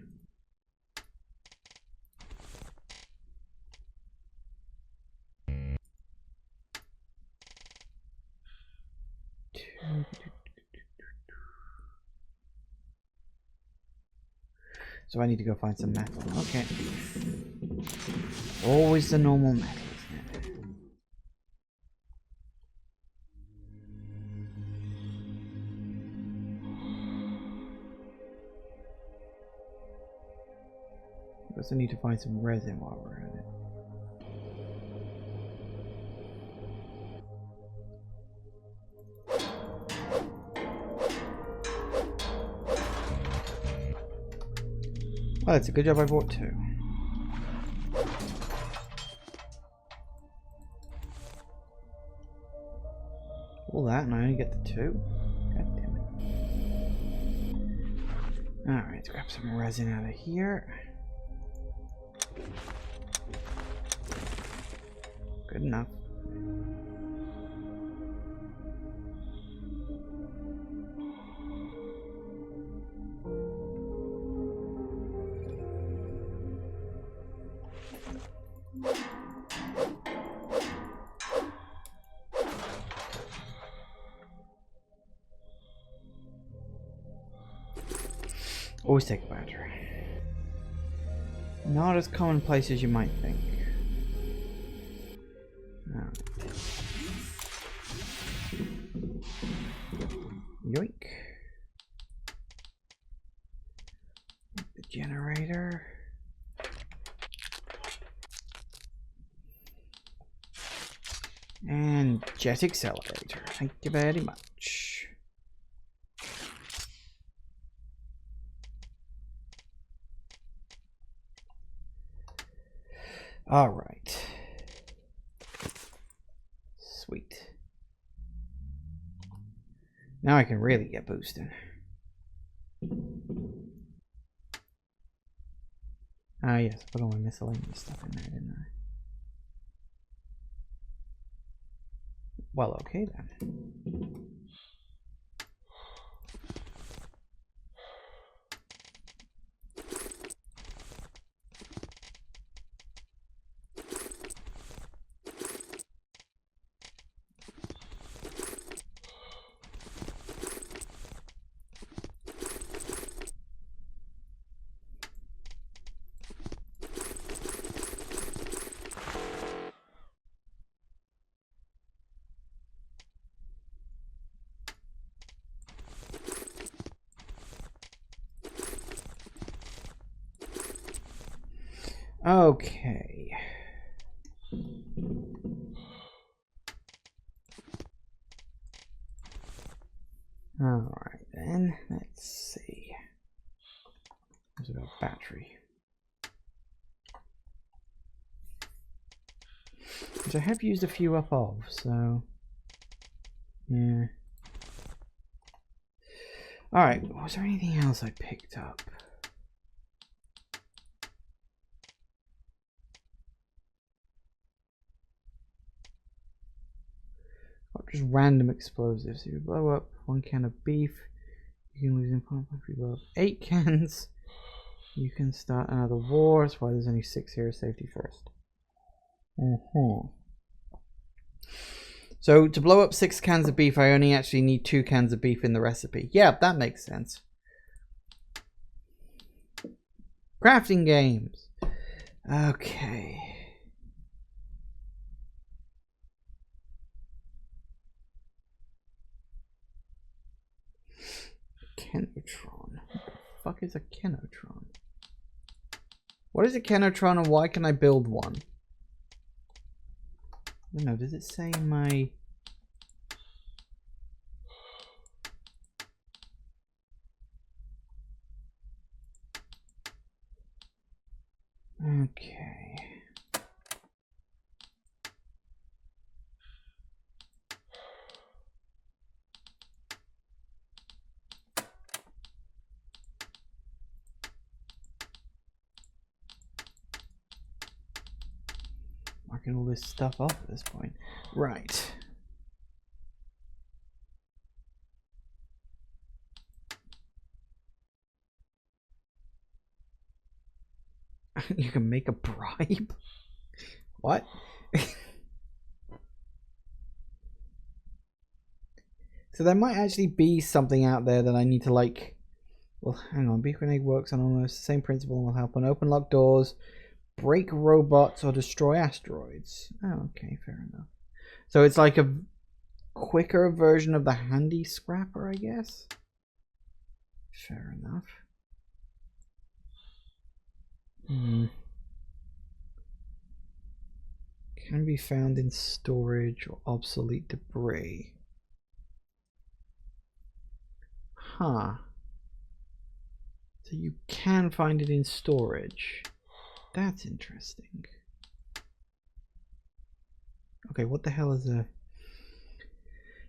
So I need to go find some metal. Okay. Always the normal metal, isn't it? I also need to find some resin while we're at it. Oh, that's a good job I bought 2. All that and I only get the 2? God damn it. Alright, let's grab some resin out of here. Good enough. Always take a battery. Not as commonplace as you might think. Alright. Yoink. The generator. And jet accelerator. Thank you very much. All right. Sweet. Now I can really get boosted. Ah, yes, I put all my miscellaneous stuff in there, didn't I? Well, okay then. Okay. All right then. Let's see. There's a battery, which I have used a few up of. So yeah. All right. Was there anything else I picked up? Just random explosives. If you blow up 1 can of beef, you can lose in if you blow up 8 cans, you can start another war. That's why there's only 6 here. Safety first. So to blow up 6 cans of beef, I only actually need 2 cans of beef in the recipe. Yeah, that makes sense. Crafting games. Okay. Kenotron. What the fuck is a Kenotron? What is a Kenotron and why can I build one? I don't know, does it say in my... Okay. Marking all this stuff off at this point. Right. You can make a bribe? What? So there might actually be something out there that I need to like... Well, hang on. Beacon Egg works on almost the same principle and will help on open lock doors, break robots, or destroy asteroids. Oh, okay. Fair enough. So it's like a quicker version of the handy scrapper, I guess? Fair enough. Can be found in storage or obsolete debris. Huh. So you can find it in storage. That's interesting. Okay, what the hell is a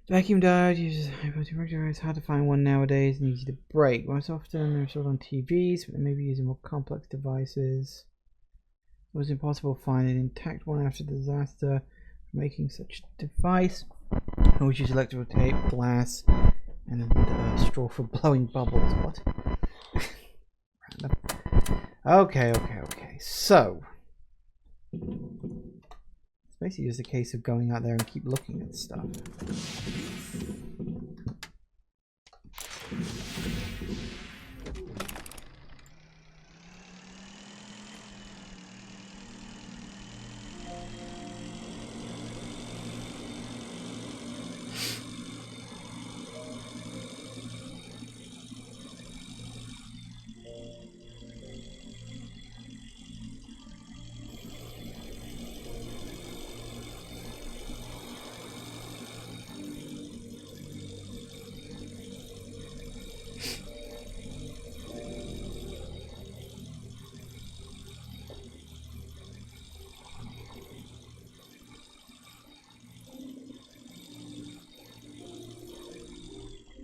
vacuum diode? Uses hypothetically, it's hard to find one nowadays and easy to break. Most often they're sold on TVs, but they may be using more complex devices. It was impossible to find an intact one after the disaster. Making such a device, I always use electrical tape, glass, and a straw for blowing bubbles. What? Random. Okay. So it's basically just a case of going out there and keep looking at stuff.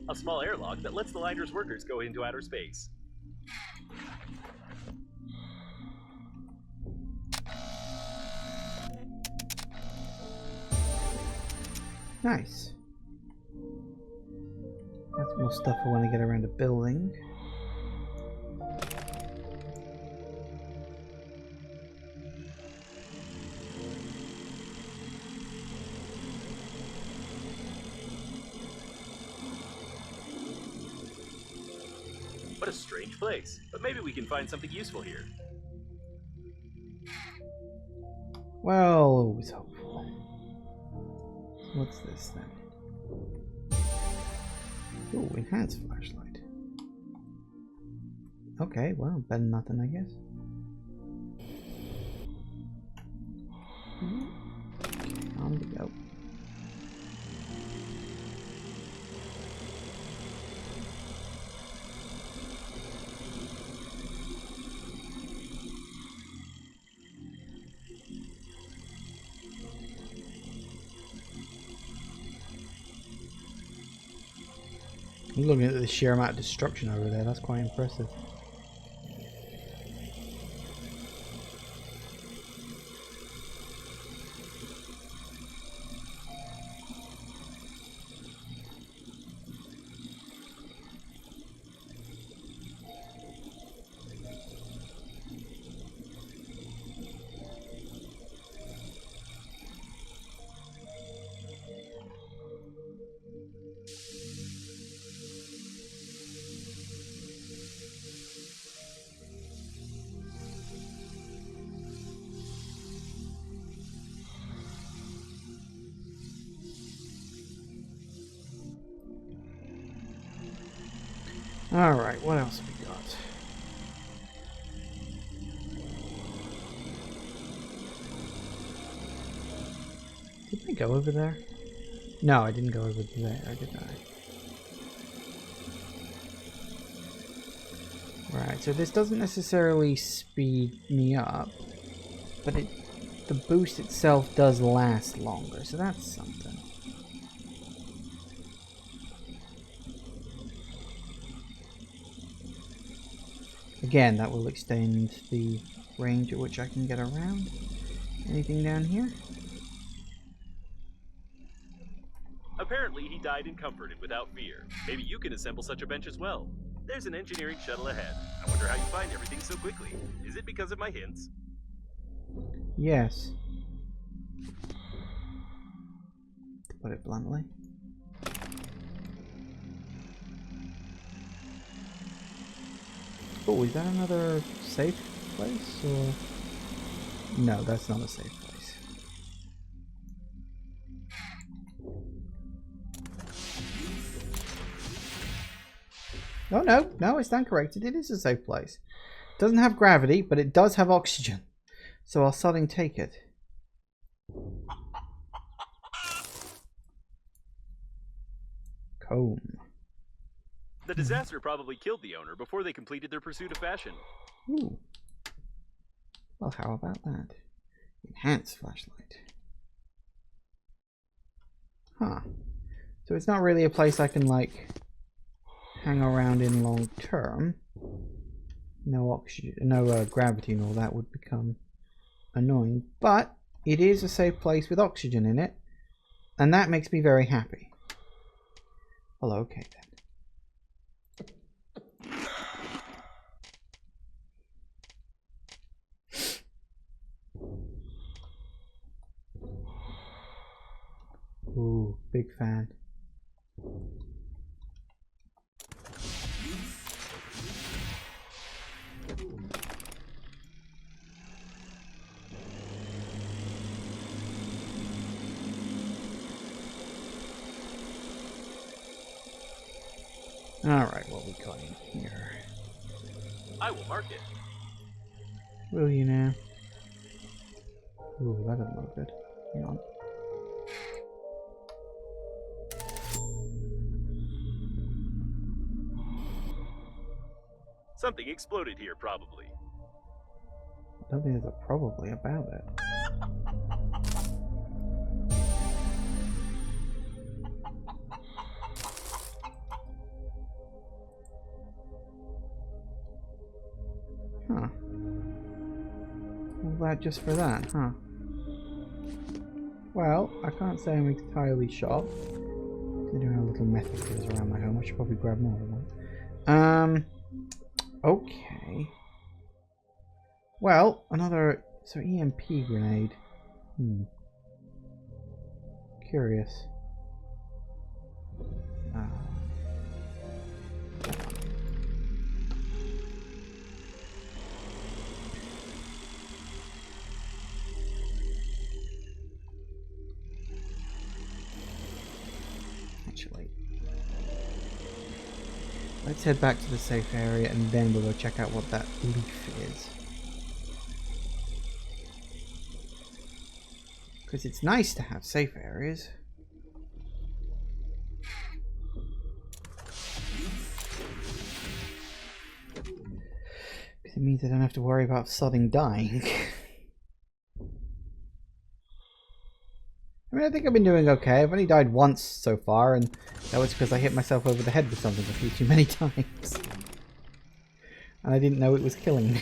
A small airlock that lets the liner's workers go into outer space. Nice. That's more stuff I want to get around a building. What a strange place, but maybe we can find something useful here. Well, always hopeful. What's this then? Ooh, enhanced flashlight. Okay, well, better than nothing, I guess. Okay, on we go. I'm looking at the sheer amount of destruction over there, that's quite impressive. Alright, what else have we got? Did I go over there? No, I didn't go over there, did I? Right, so this doesn't necessarily speed me up, but the boost itself does last longer, so that's something. Again, that will extend the range at which I can get around. Anything down here? Apparently, he died and comforted without fear. Maybe you can assemble such a bench as well. There's an engineering shuttle ahead. I wonder how you find everything so quickly. Is it because of my hints? Yes. To put it bluntly. Oh, is that another safe place, or...? No, that's not a safe place. Oh, no, I stand corrected. It is a safe place. It doesn't have gravity, but it does have oxygen. So I'll suddenly take it. Comb. The disaster probably killed the owner before they completed their pursuit of fashion. Ooh. Well, how about that? Enhanced flashlight. Huh. So it's not really a place I can, like, hang around in long term. No oxygen, no gravity and all that would become annoying. But it is a safe place with oxygen in it. And that makes me very happy. Well, okay then. Ooh, big fan. Alright, what we got in here? I will mark it. Will you now? Ooh, that doesn't look good. Hang on. Something exploded here, probably. I don't think there's a probably about it. Huh. All that just for that, huh? Well, I can't say I'm entirely shocked. Considering how little method there is around my home, I should probably grab more of that. Okay. Well, another... So, EMP grenade. Curious. Actually, let's head back to the safe area and then we'll go check out what that leaf is. Because it's nice to have safe areas. Because it means I don't have to worry about sudden dying. I mean, I think I've been doing okay. I've only died once so far, and that was because I hit myself over the head with something a few too many times. And I didn't know it was killing me.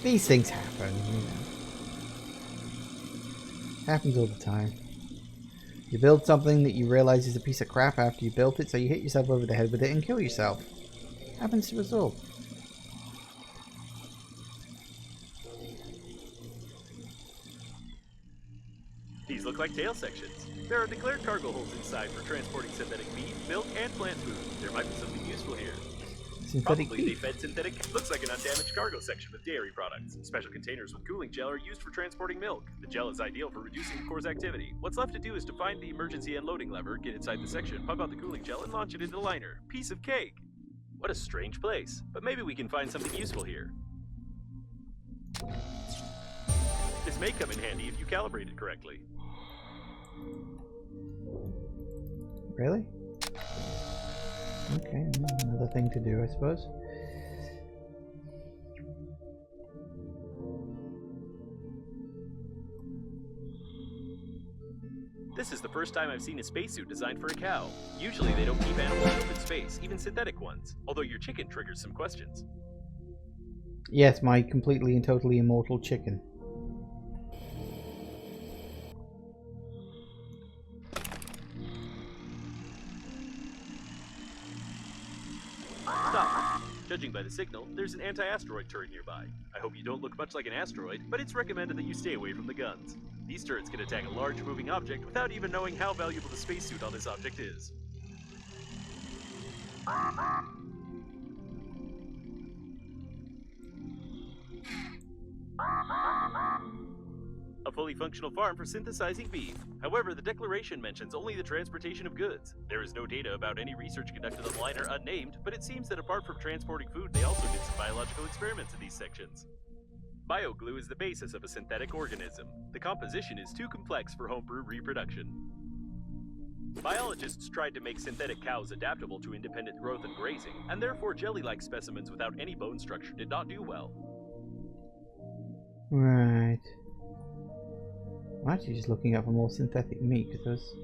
These things happen, you know. Happens all the time. You build something that you realize is a piece of crap after you built it, so you hit yourself over the head with it and kill yourself. Happens to us all. These look like tail sections. There are declared cargo holds inside for transporting synthetic meat, milk, and plant food. There might be something useful here. Synthetic Probably they beef. fed synthetic. Looks like an undamaged cargo section with dairy products. Special containers with cooling gel are used for transporting milk. The gel is ideal for reducing the core's activity. What's left to do is to find the emergency unloading lever, get inside the section, pump out the cooling gel, and launch it into the liner. Piece of cake! What a strange place. But maybe we can find something useful here. This may come in handy if you calibrate it correctly. Really? Okay, another thing to do, I suppose. This is the first time I've seen a spacesuit designed for a cow. Usually they don't keep animals in open space, even synthetic ones. Although your chicken triggers some questions. Yes, my completely and totally immortal chicken. Stop. Judging by the signal, there's an anti-asteroid turret nearby. I hope you don't look much like an asteroid, but it's recommended that you stay away from the guns. These turrets can attack a large moving object without even knowing how valuable the spacesuit on this object is. A fully functional farm for synthesizing beef. However, the declaration mentions only the transportation of goods. There is no data about any research conducted on the liner unnamed, but it seems that apart from transporting food, they also did some biological experiments in these sections. Bioglue is the basis of a synthetic organism. The composition is too complex for homebrew reproduction. Biologists tried to make synthetic cows adaptable to independent growth and grazing, and therefore jelly-like specimens without any bone structure did not do well. Right. I'm actually just looking up for more synthetic meat, because there's...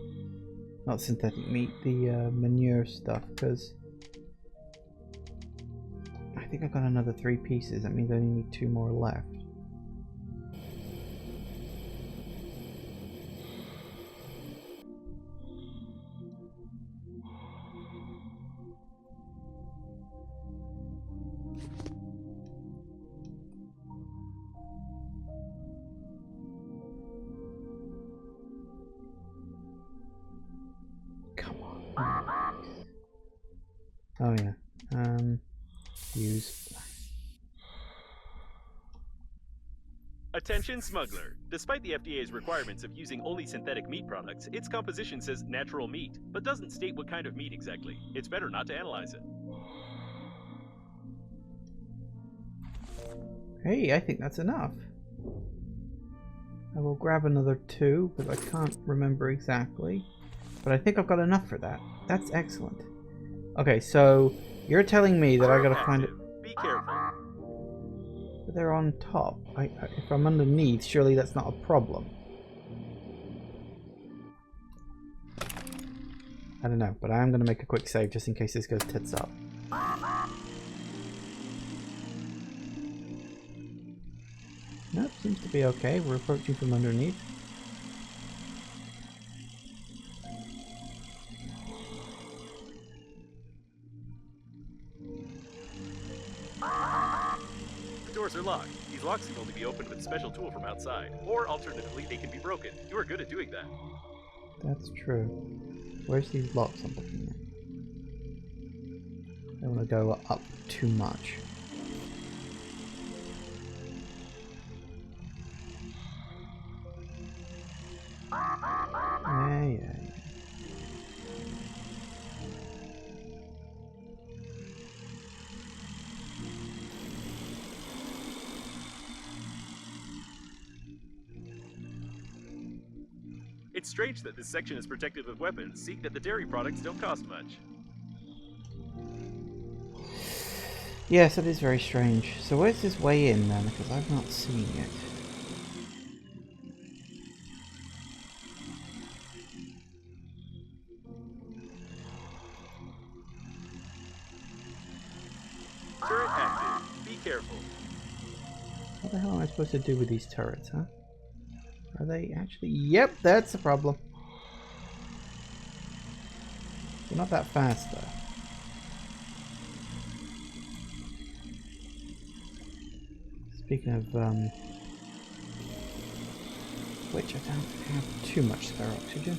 Not synthetic meat, the manure stuff, because... I think I've got another 3 pieces, that means I only need 2 more left. Oh yeah. Use. Attention smuggler. Despite the FDA's requirements of using only synthetic meat products, its composition says natural meat, but doesn't state what kind of meat exactly. It's better not to analyze it. Hey, I think that's enough. I will grab another 2, because I can't remember exactly. But I think I've got enough for that. That's excellent. Okay, so you're telling me that I gotta find it. Be careful. But they're on top. If I'm underneath, surely that's not a problem. I don't know, but I am gonna make a quick save just in case this goes tits up. Nope, seems to be okay. We're approaching from underneath. The doors are locked. These locks can only be opened with a special tool from outside, or alternatively, they can be broken. You are good at doing that. That's true. Where's these locks I'm looking at? I don't want to go up too much. Yeah. It's strange that this section is protected with weapons, seeing that the dairy products don't cost much. Yes, that is very strange. So where's this way in then? Because I've not seen it. Turret active. Be careful. What the hell am I supposed to do with these turrets, huh? Are they actually... Yep, that's the problem. They're not that fast, though. Speaking of, which I don't have too much spare oxygen.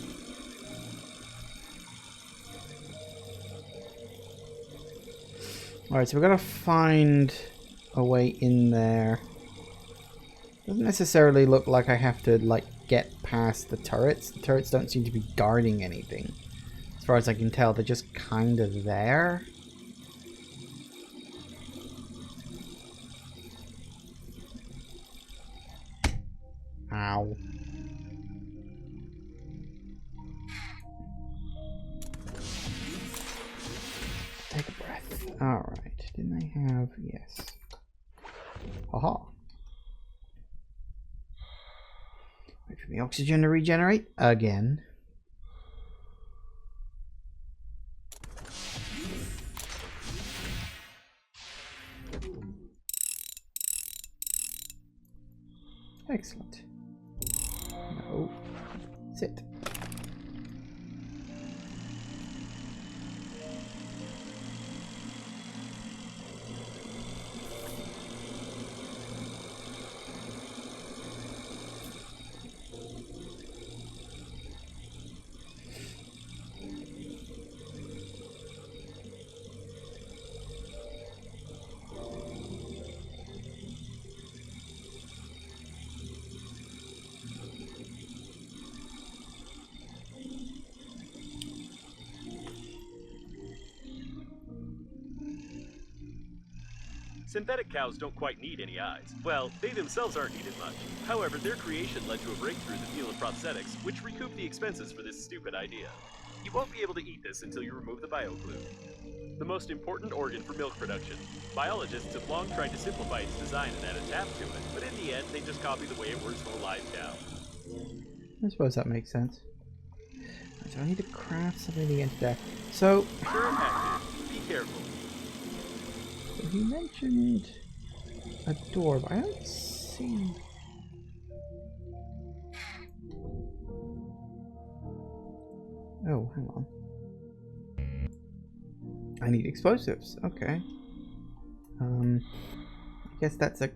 Alright, so we've got to find a way in there. Doesn't necessarily look like I have to, like, get past the turrets. The turrets don't seem to be guarding anything. As far as I can tell, they're just kind of there. Ow. Take a breath. Alright, didn't I have... yes. Haha. Wait for the oxygen to regenerate again. Excellent. No. Sit. Synthetic cows don't quite need any eyes. Well, they themselves aren't needed much. However, their creation led to a breakthrough in the field of prosthetics, which recouped the expenses for this stupid idea. You won't be able to eat this until you remove the bioglue, the most important organ for milk production. Biologists have long tried to simplify its design and add a tap to it, but in the end, they just copy the way it works from a live cow. I suppose that makes sense. So I need to craft something to get into there. So... Sure, active. Be careful. he mentioned a door, but I don't see... oh, hang on. I need explosives. Okay. I guess that's a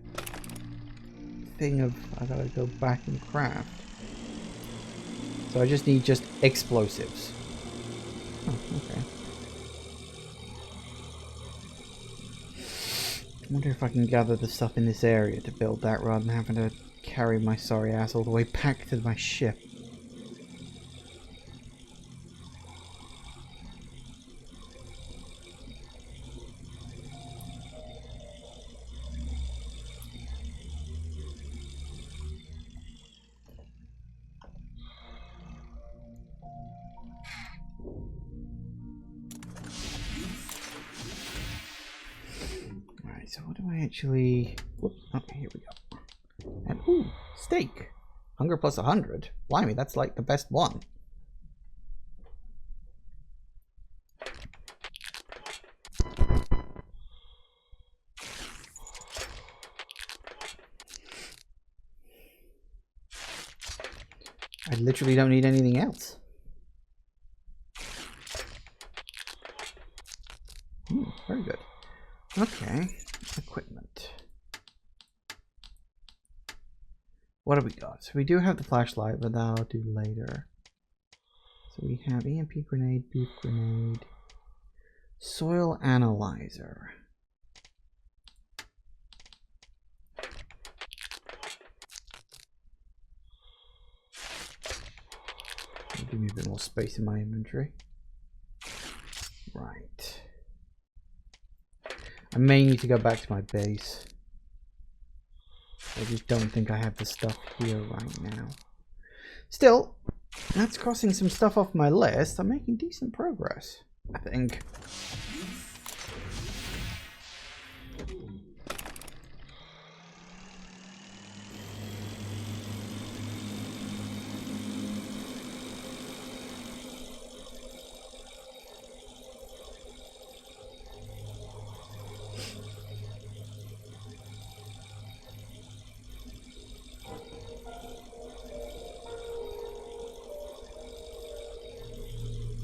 thing of I gotta go back and craft. So I just need explosives. Oh, okay. I wonder if I can gather the stuff in this area to build that rather than having to carry my sorry ass all the way back to my ship. So what do I actually... whoops, oh, here we go. And, ooh, steak. Hunger plus 100. Blimey, that's like the best one. I literally don't need anything else. Very good. Okay. Equipment. What have we got? So we do have the flashlight, but that'll do later. So we have EMP grenade, beef grenade, soil analyzer. Give me a bit more space in my inventory. Right. I may need to go back to my base. I just don't think I have the stuff here right now. Still, that's crossing some stuff off my list. I'm making decent progress, I think.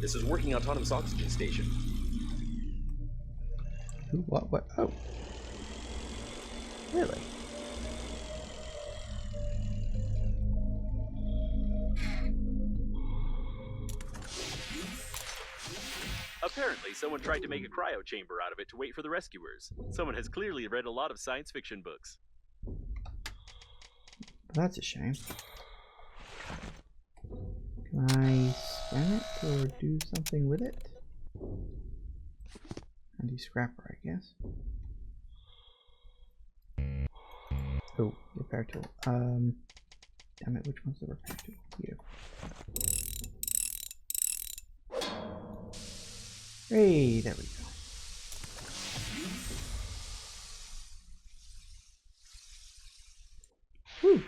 This is working autonomous oxygen station. Ooh, what? Oh. Really? Apparently, someone tried to make a cryo chamber out of it to wait for the rescuers. Someone has clearly read a lot of science fiction books. That's a shame. Can I scan it or do something with it? Handy scrapper, I guess. Oh, repair tool. Damn it, which one's the repair tool? You. Hey, there we go. Whew.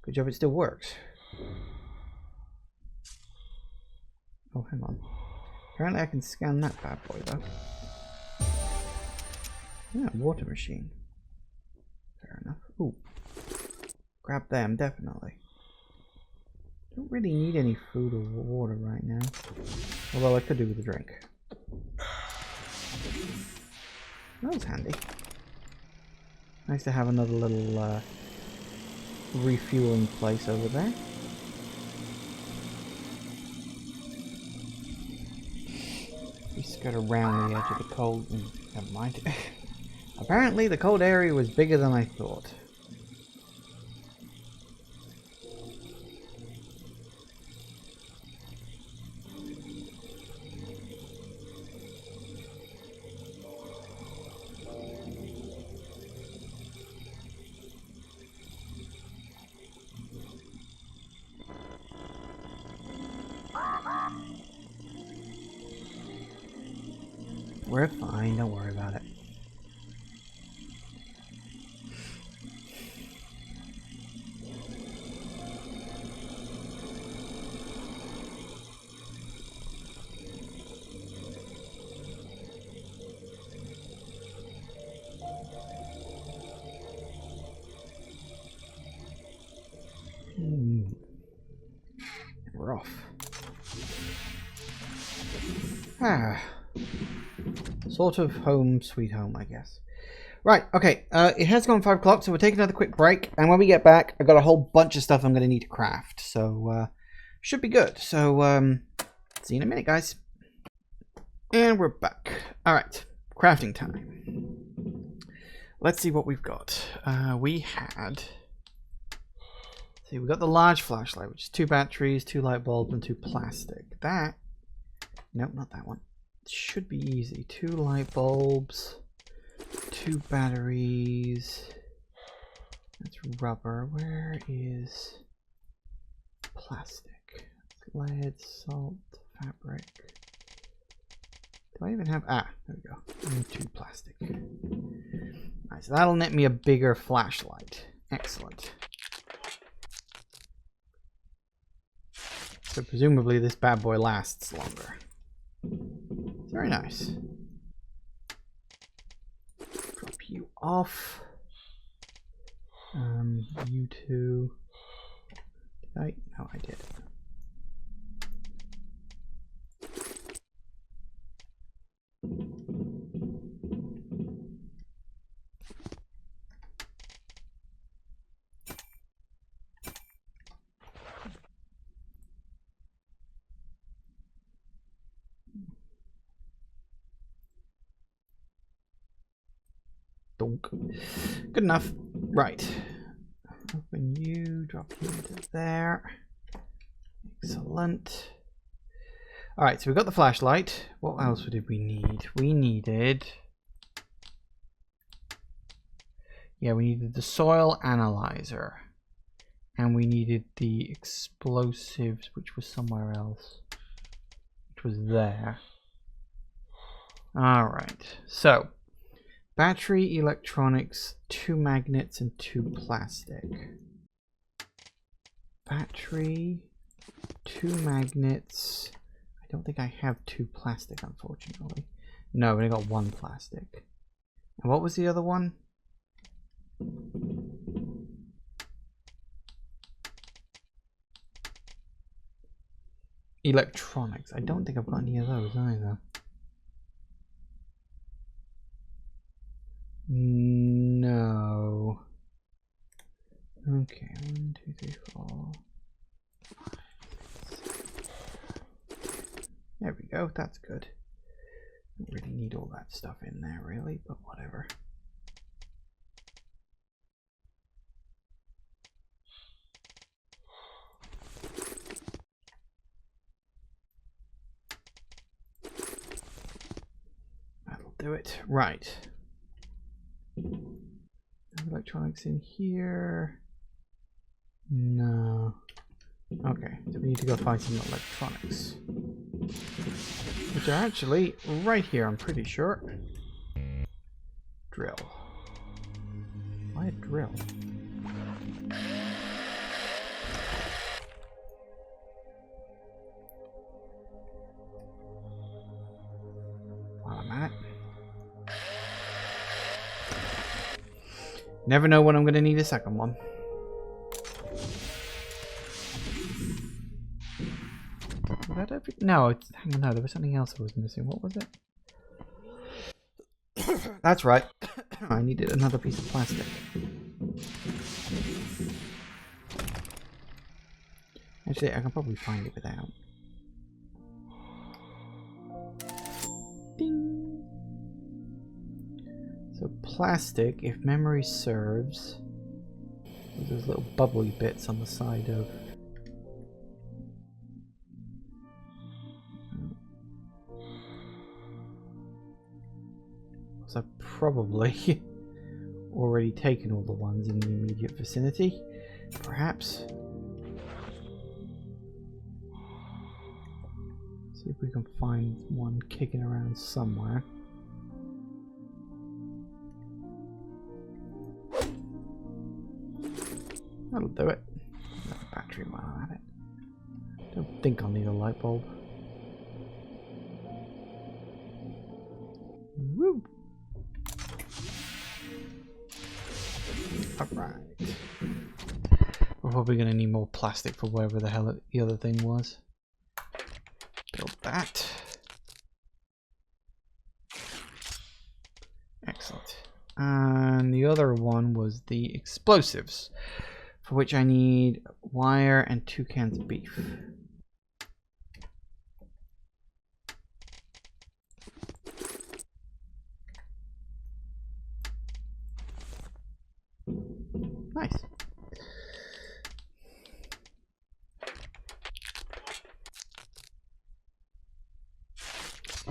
Good job, it still works. Oh, hang on. Apparently I can scan that bad boy, though. Yeah, water machine. Fair enough. Ooh. Grab them, definitely. Don't really need any food or water right now. Although I could do with a drink. That was handy. Nice to have another little refueling place over there. We skirt around the edge of the cold. Never mind. Apparently the cold area was bigger than I thought. We're fine, don't worry about it. We're off. Sort of home sweet home, I guess. Right, okay, it has gone 5 o'clock, so we'll take another quick break, and when we get back, I've got a whole bunch of stuff I'm going to need to craft, so should be good. So, see you in a minute, guys. And we're back. Alright, crafting time. Let's see what we've got. We got the large flashlight, which is 2 batteries, 2 light bulbs, and 2 plastic. Nope, not that one. It should be easy. 2 light bulbs, 2 batteries. That's rubber. Where is plastic? Lead, salt, fabric. Do I even have... there we go. And 2 plastic. Alright, so that'll net me a bigger flashlight. Excellent. So presumably this bad boy lasts longer. Very nice. Drop you off. You two. Did I? No, I did. Good enough. Right. Open you, drop you into there. Excellent. Alright, so we got the flashlight. What else did we need? We needed the soil analyzer. And we needed the explosives, which was somewhere else. Which was there. Alright, so battery, electronics, 2 magnets, and 2 plastic. Battery, 2 magnets. I don't think I have 2 plastic, unfortunately. No, but I got 1 plastic. And what was the other one? Electronics. I don't think I've got any of those either. No. Okay, 1, 2, 3, 4, 5, 6. There we go. That's good. Don't really need all that stuff in there, really, but whatever. That'll do it. Right. Electronics in here. No. Okay, so we need to go find some electronics. Which are actually right here, I'm pretty sure. Drill. Why a drill? While I'm at it. Never know when I'm going to need a second one. No, hang on, no, there was something else I was missing. What was it? That's right. I needed another piece of plastic. Actually, I can probably find it without. Ding. So plastic, if memory serves, there's those little bubbly bits on the side of. I've probably already taken all the ones in the immediate vicinity, perhaps. See if we can find one kicking around somewhere. That'll do it. Battery while I'm at it. Don't think I'll need a light bulb. Woo! Alright. We're probably going to need more plastic for wherever the hell the other thing was. Build that. Excellent. And the other one was the explosives, for which I need wire and 2 cans of beef. Nice.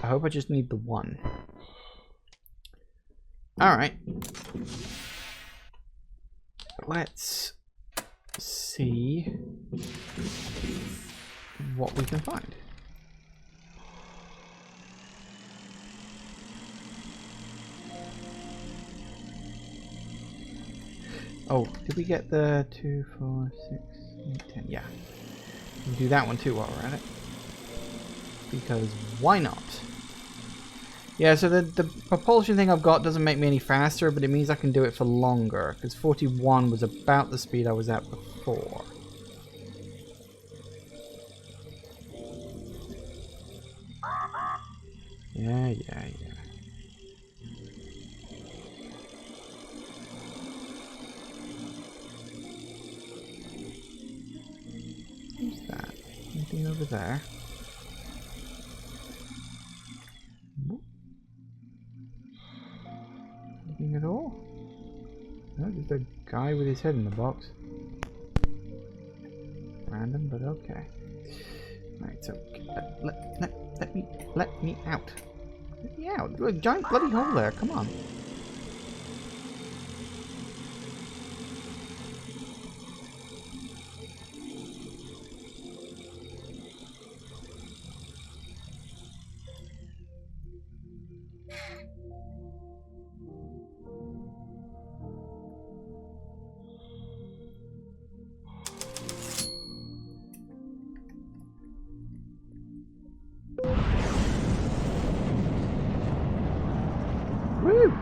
I hope I just need the one. Alright. Let's see what we can find. Oh, did we get the 2, 4, 6, 8, 10? Yeah. We'll do that one too while we're at it. Because why not? Yeah, so the propulsion thing I've got doesn't make me any faster, but it means I can do it for longer. Because 41 was about the speed I was at before. Yeah. Who's that? Anything over there? Anything at all? No, just a guy with his head in the box. Random, but okay. Right, so let me out. Let me out. There's a giant bloody hole there. Come on. Woo!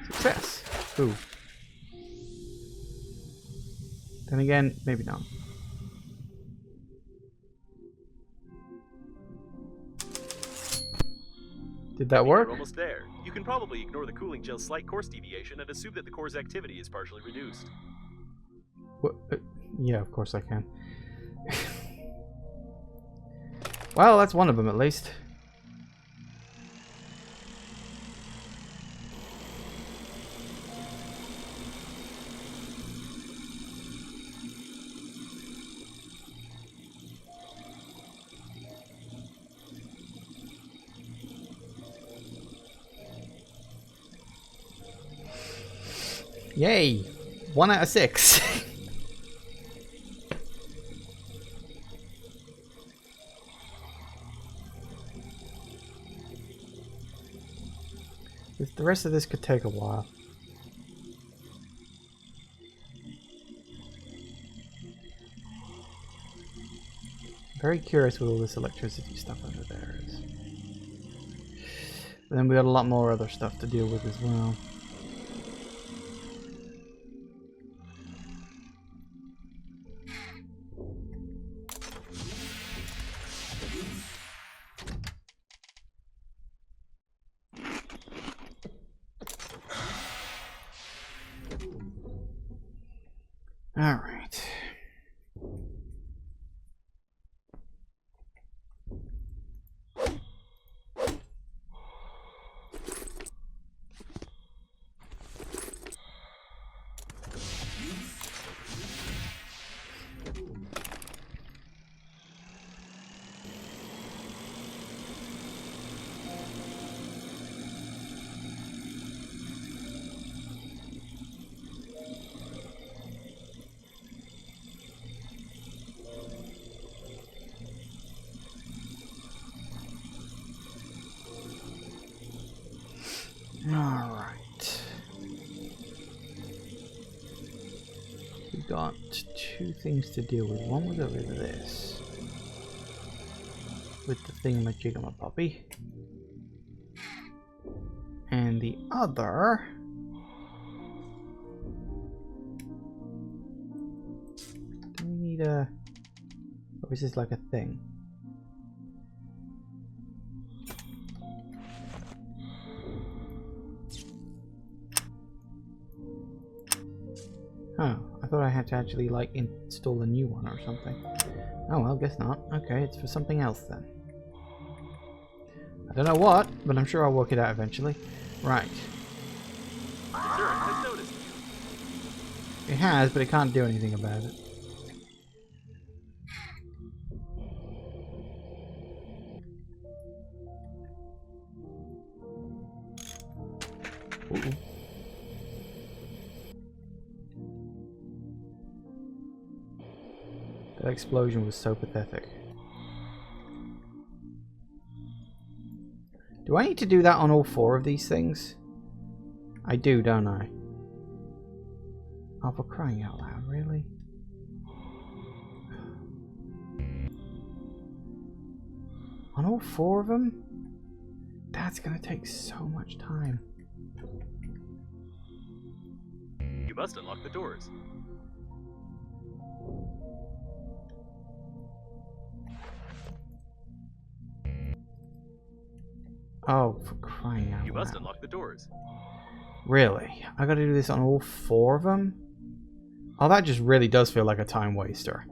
Success. Ooh. Then again, maybe not. Did that work? You're almost there. You can probably ignore the cooling gel's slight course deviation and assume that the core's activity is partially reduced. What? Yeah, of course I can. Well, that's one of them at least. Yay! 1 out of 6. The rest of this could take a while. Very curious what all this electricity stuff over there is. But then we got a lot more other stuff to deal with as well. All right. Alright. We've got 2 things to deal with. One was over this. With the thingamajigamapoppy. And the other... Do we need a... Or is this like a thing? Oh, I thought I had to actually, like, install a new one or something. Oh, well, guess not. Okay, it's for something else then. I don't know what, but I'm sure I'll work it out eventually. Right. Sure, I've noticed. It has, but it can't do anything about it. Ooh. That explosion was so pathetic. Do I need to do that on all 4 of these things? I do, don't I? Oh, for crying out loud, really? On all 4 of them? That's gonna take so much time. You must unlock the doors. Oh, for crying out loud. You must unlock the doors. Really? I gotta do this on all 4 of them? Oh, that just really does feel like a time waster.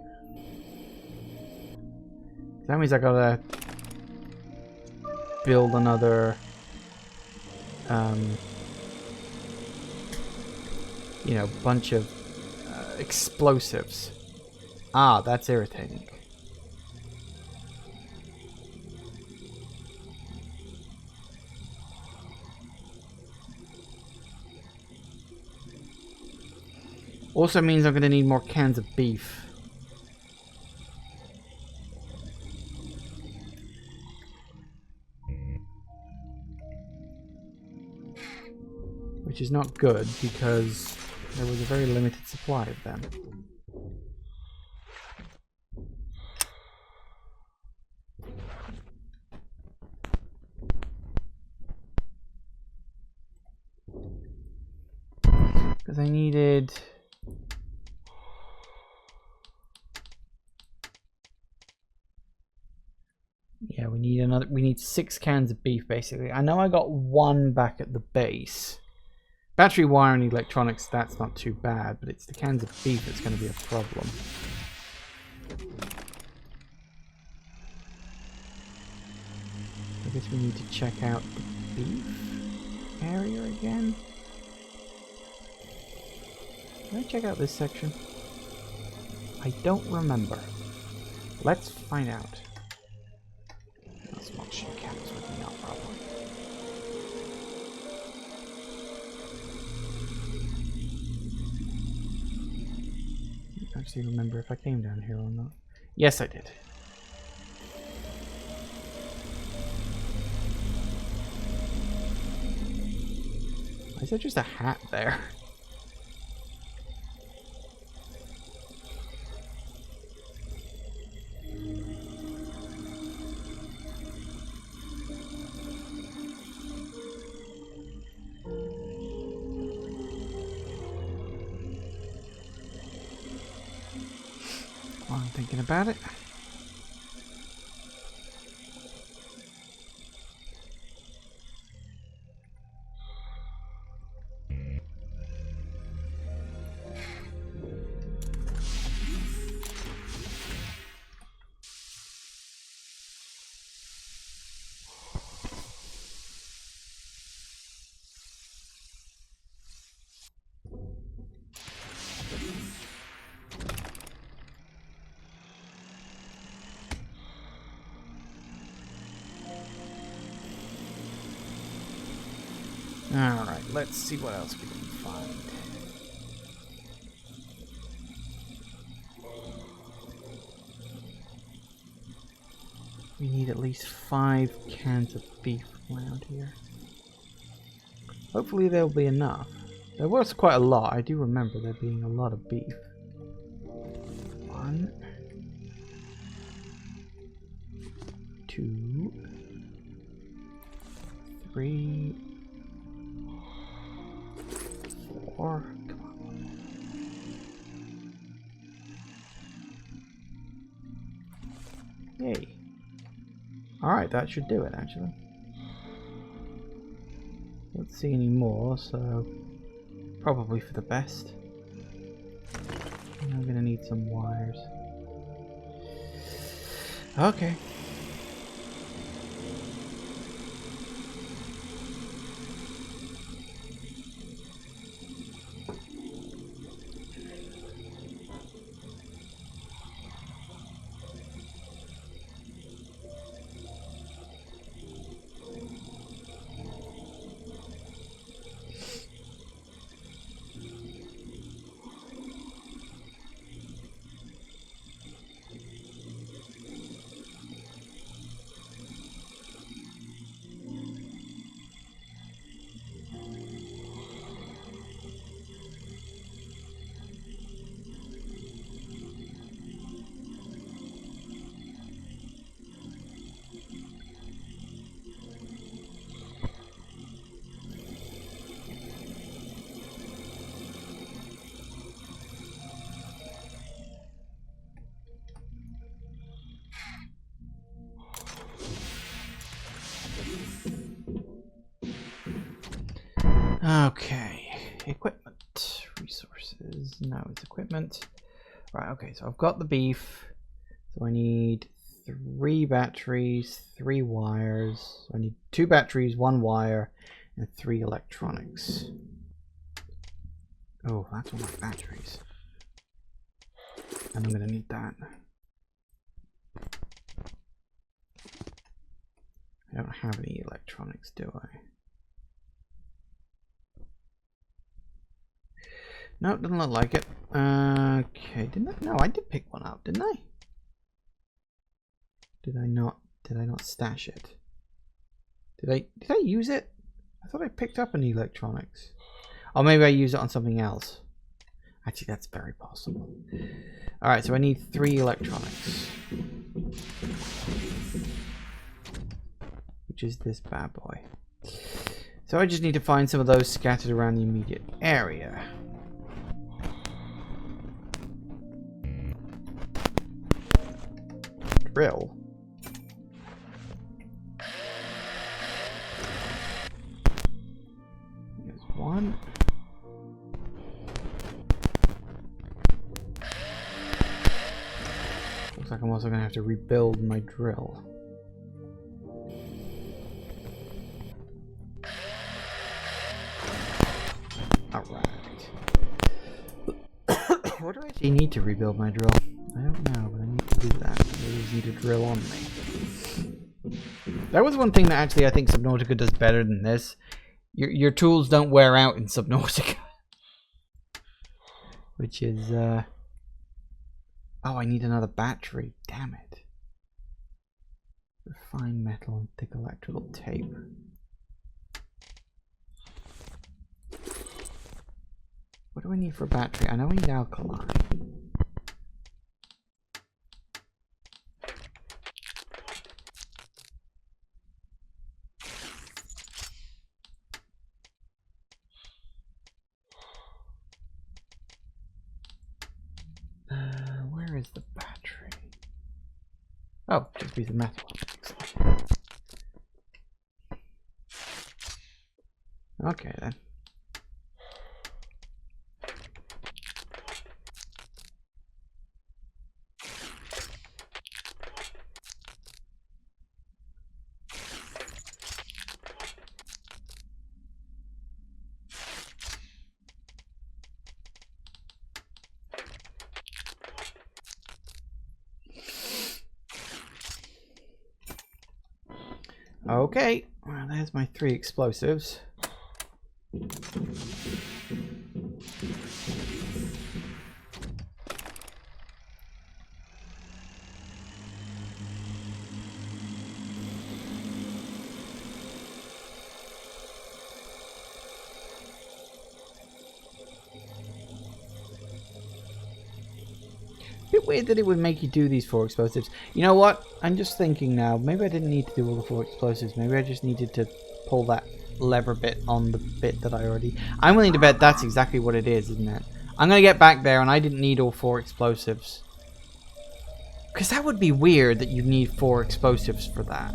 That means I gotta build another, you know, bunch of explosives. Ah, that's irritating. Also means I'm going to need more cans of beef. Which is not good because there was a very limited supply of them. Because I needed... Yeah, we need 6 cans of beef basically. I know I got 1 back at the base. Battery, wire and electronics, that's not too bad, but it's the cans of beef that's going to be a problem. guess we need to check out the beef area again. Can I check out this section? I don't remember. Let's find out. Not small shit cats with me, not probably. I don't actually remember if I came down here or not. Yes, I did. Why is there just a hat there? While I'm thinking about it. Alright, let's see what else we can find. We need at least 5 cans of beef around here. Hopefully there'll be enough. There was quite a lot. I do remember there being a lot of beef. 1, 2, 3, 4. Come on. Yay. Alright, that should do it actually. Don't see any more, so probably for the best. I'm gonna need some wires. Okay. Okay, equipment, resources, no, it's equipment. Right, okay, so I've got the beef, so I need 3 batteries, 3 wires, so I need 2 batteries, 1 wire, and 3 electronics. Oh, that's all my batteries. And I'm gonna need that. I don't have any electronics, do I? No, doesn't look like it. Okay, didn't I? No, I did pick one up, didn't I? Did I not? Did I not stash it? Did I use it? I thought I picked up an electronics. Or maybe I used it on something else. Actually, that's very possible. Alright, so I need 3 electronics. Which is this bad boy. So I just need to find some of those scattered around the immediate area. Drill. There's 1. Looks like I'm also going to have to rebuild my drill. Alright. What do I actually need to rebuild my drill? I don't know, but I need to do that. I always need a drill on me. That was one thing that actually I think Subnautica does better than this. Your tools don't wear out in Subnautica. Which is, oh, I need another battery. Damn it. Refined metal and thick electrical tape. What do I need for a battery? I know I need alkaline. Where is the battery? Oh, just a piece of metal. Okay then. Okay, well, there's my 3 explosives. Bit weird that it would make you do these 4 explosives. You know what? I'm just thinking now. Maybe I didn't need to do all the 4 explosives. Maybe I just needed to pull that lever bit on the bit that I already... I'm willing to bet that's exactly what it is, isn't it? I'm going to get back there and I didn't need all 4 explosives. Because that would be weird that you need 4 explosives for that.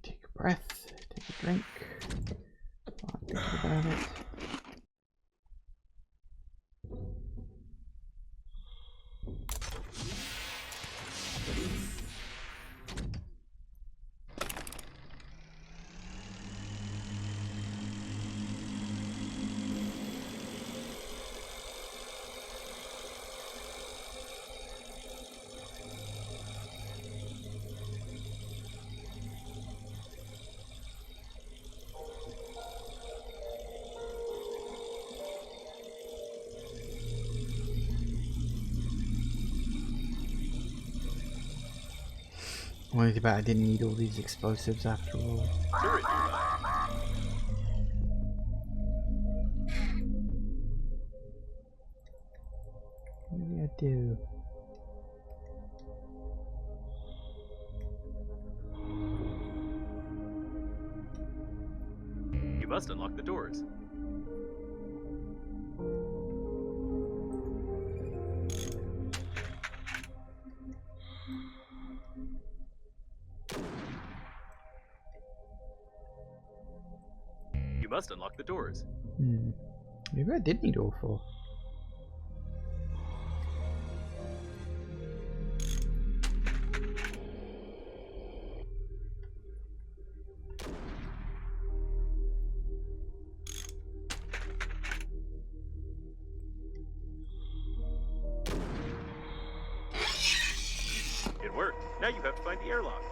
Take a breath, take a drink. While I'm thinking about it. Worried about I didn't need all these explosives after all. Sure, you Maybe I do. You must unlock the doors. You must unlock the doors. Maybe I did need all 4. It worked. Now you have to find the airlock.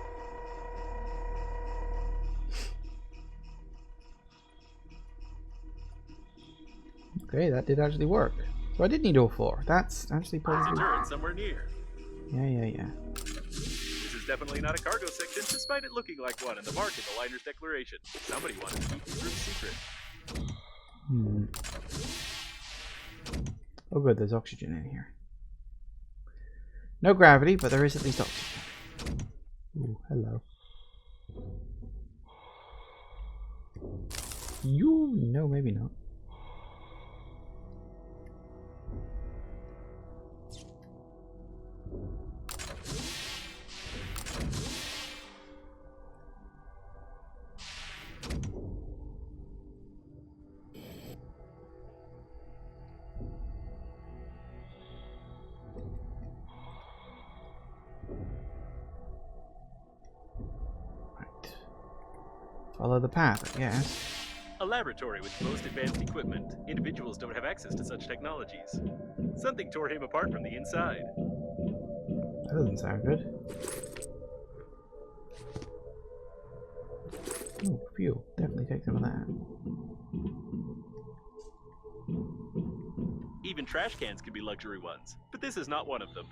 Okay, that did actually work. So I did need all four. That's actually There's probably... a turret somewhere near. Yeah. This is definitely not a cargo section, despite it looking like one in the mark in the liner's declaration. Somebody wanted to keep these rooms secret. Oh good, there's oxygen in here. No gravity, but there is at least oxygen. Ooh, hello. You... No, maybe not. Follow the path, I guess. A laboratory with the most advanced equipment. Individuals don't have access to such technologies. Something tore him apart from the inside. That doesn't sound good. Oh, fuel. Definitely take some of that. Even trash cans can be luxury ones, but this is not one of them.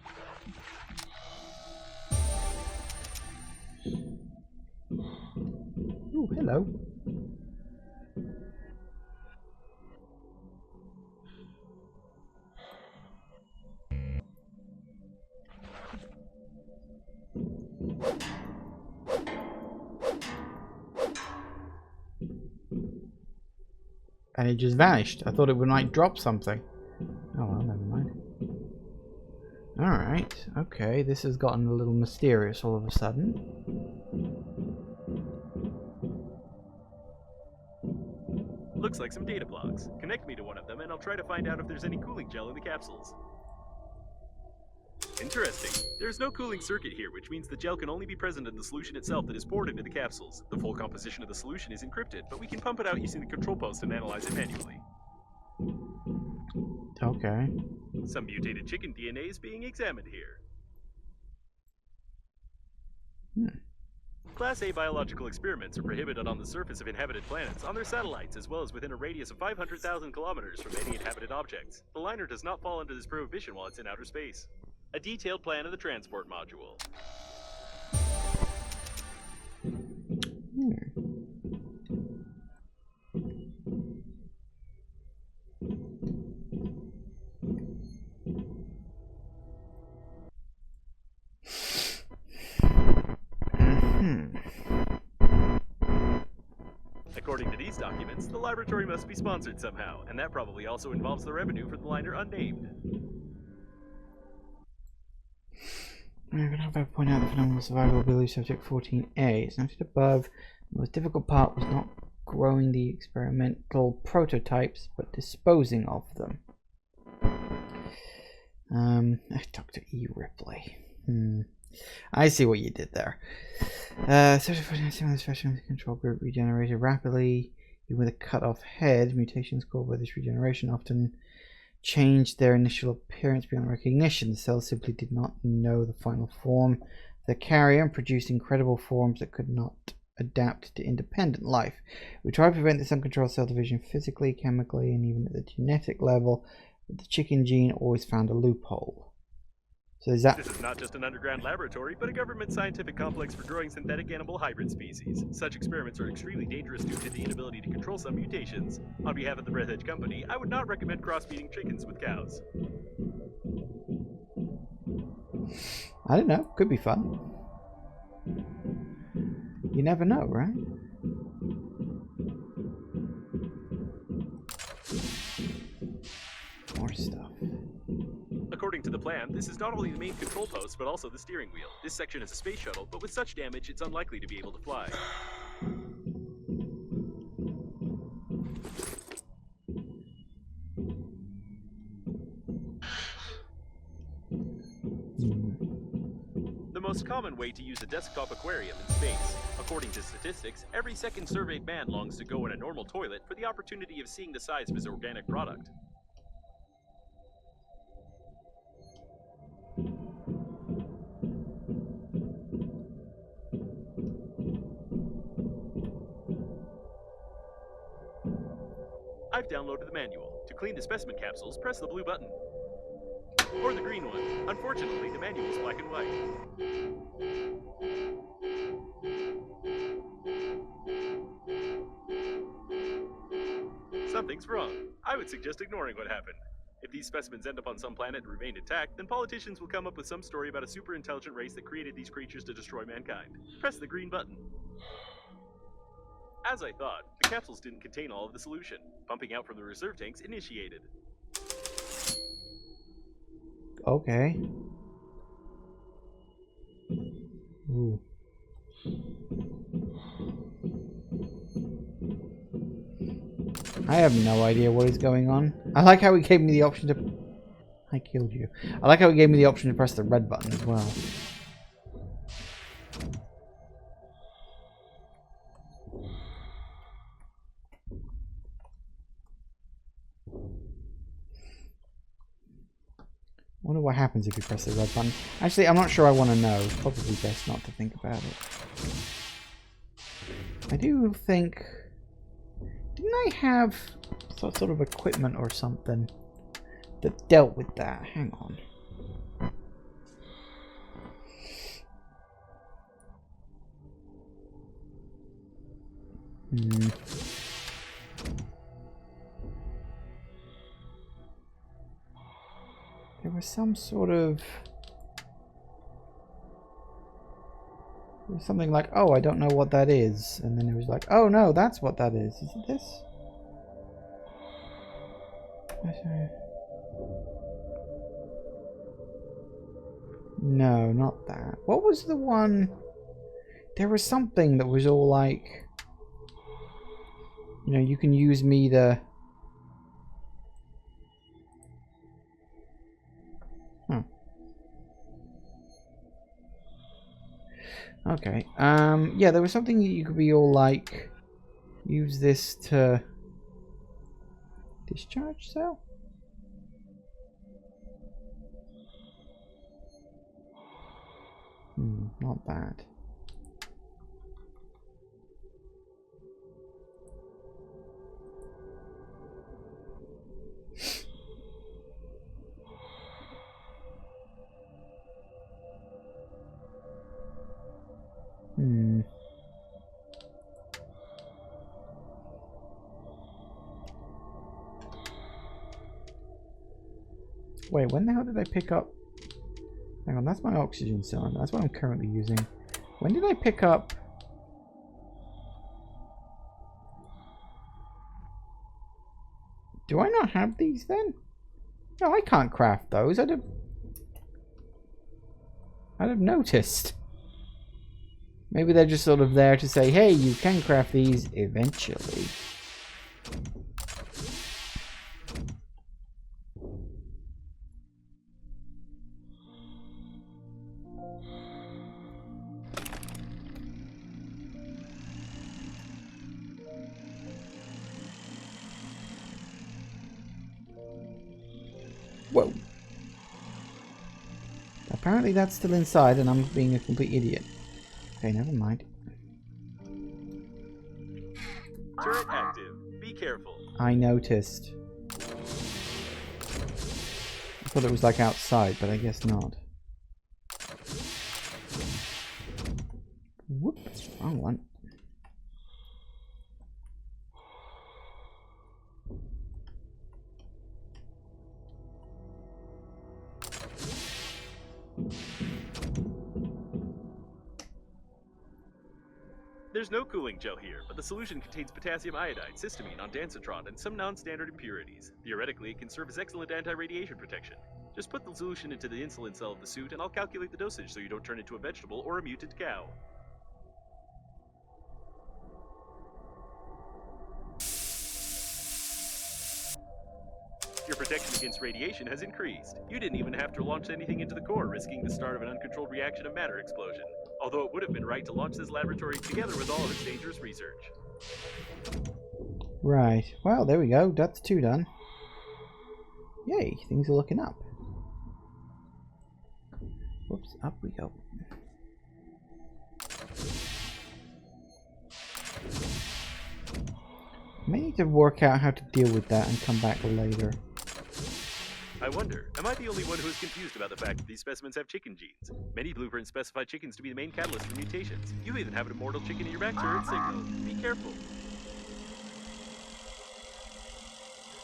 Ooh, hello. And it just vanished. I thought it would might drop something. Oh well, never mind. Alright, okay, this has gotten a little mysterious all of a sudden. Looks like some data blocks. Connect me to one of them and I'll try to find out if there's any cooling gel in the capsules. Interesting. There's no cooling circuit here, which means the gel can only be present in the solution itself that is poured into the capsules. The full composition of the solution is encrypted, but we can pump it out using the control post and analyze it manually. Okay. Some mutated chicken DNA is being examined here. Class A biological experiments are prohibited on the surface of inhabited planets, on their satellites, as well as within a radius of 500,000 kilometers from any inhabited objects. The liner does not fall under this prohibition while it's in outer space. A detailed plan of the transport module. According to these documents, the laboratory must be sponsored somehow, and that probably also involves the revenue for the liner unnamed. I'm going to have to point out the phenomenal survival ability subject 14A. It's noted above. The most difficult part was not growing the experimental prototypes, but disposing of them. Dr. E. Ripley. I see what you did there. Special control group regenerated rapidly, even with a cut-off head. Mutations caused by this regeneration often changed their initial appearance beyond recognition. The cells simply did not know the final form of the carrier and produced incredible forms that could not adapt to independent life. We tried to prevent this uncontrolled cell division physically, chemically, and even at the genetic level, but the chicken gene always found a loophole. So is that... This is not just an underground laboratory, but a government scientific complex for growing synthetic animal hybrid species. Such experiments are extremely dangerous due to the inability to control some mutations. On behalf of the Breathedge Company, I would not recommend crossbreeding chickens with cows. I don't know. Could be fun. You never know, right? More stuff. According to the plan, this is not only the main control post, but also the steering wheel. This section is a space shuttle, but with such damage, it's unlikely to be able to fly. The most common way to use a desktop aquarium in space. According to statistics, every second surveyed man longs to go in a normal toilet for the opportunity of seeing the size of his organic product. downloaded the manual. To clean the specimen capsules, press the blue button. Or the green one. Unfortunately, the manual is black and white. Something's wrong. I would suggest ignoring what happened. If these specimens end up on some planet and remain intact, then politicians will come up with some story about a super intelligent race that created these creatures to destroy mankind. Press the green button. As I thought, the capsules didn't contain all of the solution. Pumping out from the reserve tanks initiated. Okay. Ooh. I have no idea what is going on. I like how he gave me the option to... I killed you. I like how he gave me the option to press the red button as well. I wonder what happens if you press the red button. Actually, I'm not sure I want to know. It's probably best not to think about it. I do think... Didn't I have some sort of equipment or something that dealt with that? Hang on. There was some sort of... It was something like, oh, I don't know what that is. And then it was like, oh no, that's what that is. Is it this? No, not that. What was the one? There was something that was all like, you know, you can use me to... Huh. Okay. Yeah, there was something that you could be all like, use this to discharge cell? Not bad. Wait, when the hell did I pick up... Hang on, that's my oxygen cylinder. That's what I'm currently using. When did I pick up... Do I not have these then? No, I can't craft those. I'd have noticed. Maybe they're just sort of there to say, hey, you can craft these eventually. Whoa. Apparently that's still inside and I'm being a complete idiot. Okay, never mind. Turret active. Be careful. I noticed. I thought it was like outside, but I guess not. Whoops, wrong one. There's no cooling gel here, but the solution contains potassium iodide, cysteamine, ondansetron, and some non-standard impurities. Theoretically, it can serve as excellent anti-radiation protection. Just put the solution into the insulin cell of the suit, and I'll calculate the dosage so you don't turn into a vegetable or a mutant cow. Your protection against radiation has increased. You didn't even have to launch anything into the core, risking the start of an uncontrolled reaction of matter explosion. Although it would have been right to launch this laboratory together with all of its dangerous research. Right. Well, there we go. That's 2 done. Yay, things are looking up. Whoops, up we go. I may need to work out how to deal with that and come back later. I wonder, am I the only one who is confused about the fact that these specimens have chicken genes? Many blueprints specify chickens to be the main catalyst for mutations. You even have an immortal chicken in your back turret signal. Be careful.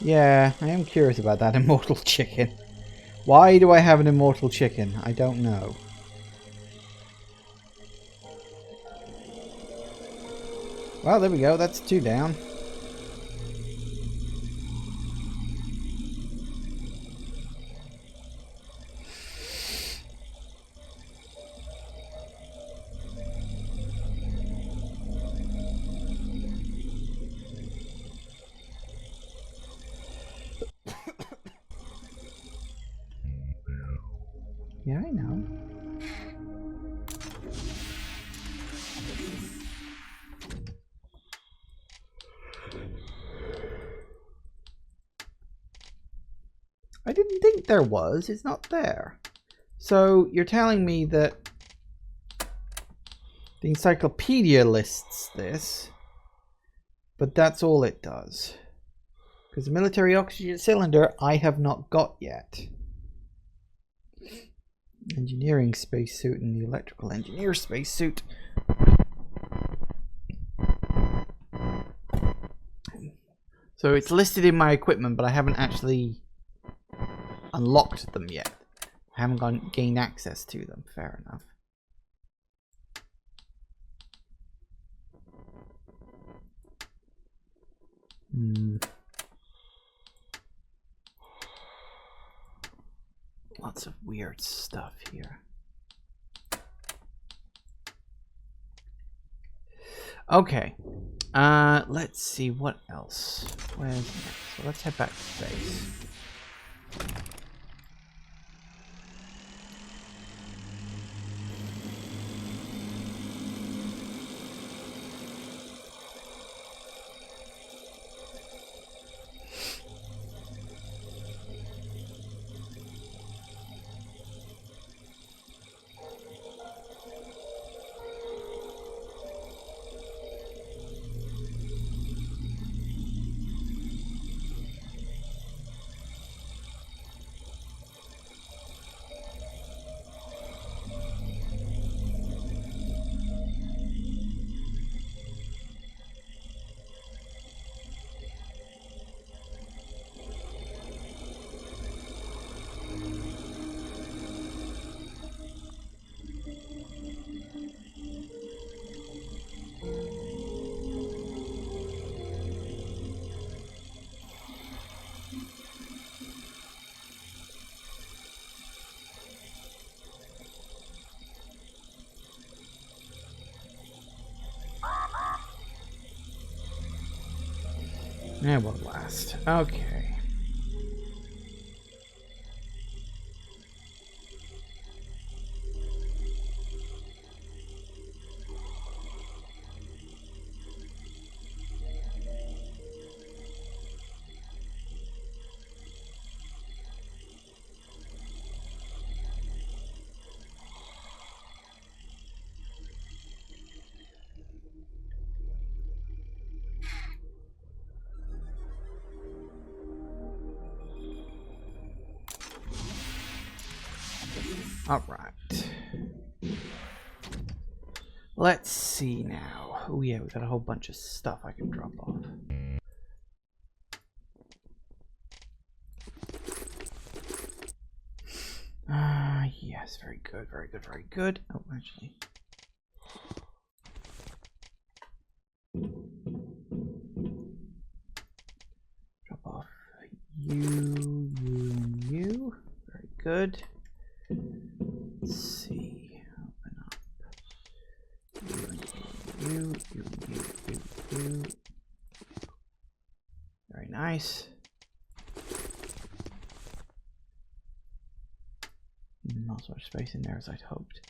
Yeah, I am curious about that immortal chicken. Why do I have an immortal chicken? I don't know. Well, there we go. That's 2 down. Yeah, I know. I didn't think there was. It's not there. So you're telling me that the encyclopedia lists this, but that's all it does. Because the military oxygen cylinder I have not got yet. Engineering spacesuit and the electrical engineer spacesuit. So it's listed in my equipment, but I haven't actually unlocked them yet. I haven't gained access to them. Fair enough. Lots of weird stuff here. Okay. Let's see what else. Where's next? So let's head back to base. That won't last. Okay. All right. Let's see now. Oh yeah, we got a whole bunch of stuff I can drop off. Yes, very good, very good, very good. Oh, actually. Drop off you, and you. Very good. Let's see. Open up. You. Very nice. Not so much space in there as I'd hoped.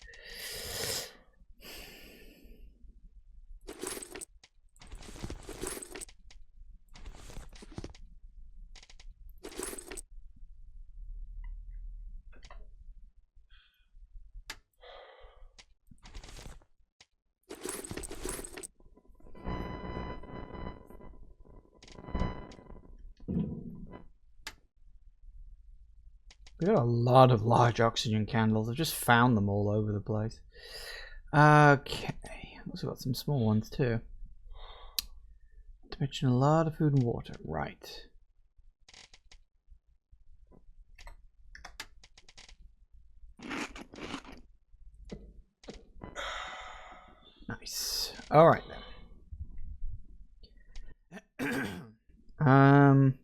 We got a lot of large oxygen candles. I've just found them all over the place. Okay. Also got some small ones too. To mention a lot of food and water. Right. Nice. Alright then.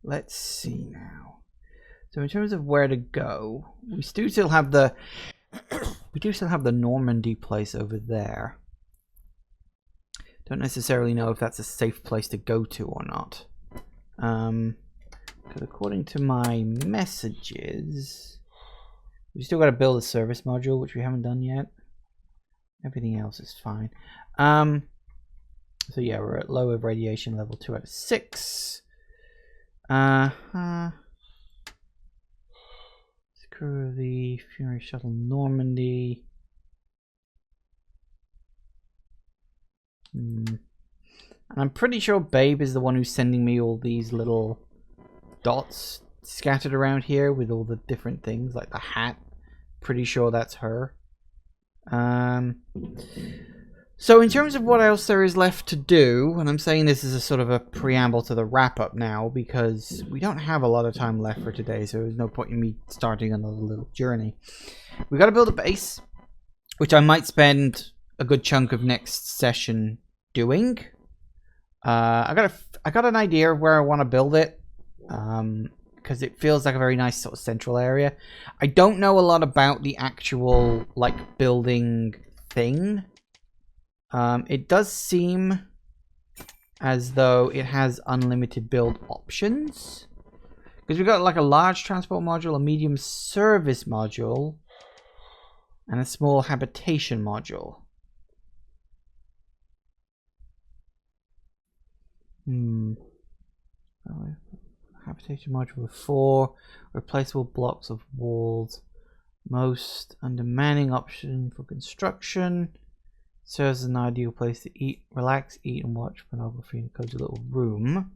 Let's see now. So in terms of where to go, we do still have the Normandy place over there. Don't necessarily know if that's a safe place to go to or not. Because according to my messages, we still got to build a service module, which we haven't done yet. Everything else is fine. So yeah, we're at low of radiation level 2 out of 6. Crew of the Fury Shuttle Normandy. And I'm pretty sure Babe is the one who's sending me all these little dots scattered around here with all the different things, like the hat. Pretty sure that's her. So in terms of what else there is left to do, and I'm saying this is a sort of a preamble to the wrap-up now, because we don't have a lot of time left for today, so there's no point in me starting another little journey. We got to build a base, which I might spend a good chunk of next session doing. I got an idea of where I want to build it, because it feels like a very nice sort of central area. I don't know a lot about the actual like building thing. It does seem as though it has unlimited build options, because we've got like a large transport module, a medium service module, and a small habitation module. Habitation module with 4 replaceable blocks of walls. Most undemanding option for construction. Serves as an ideal place to eat, relax, eat, and watch pornography in a cozy little room.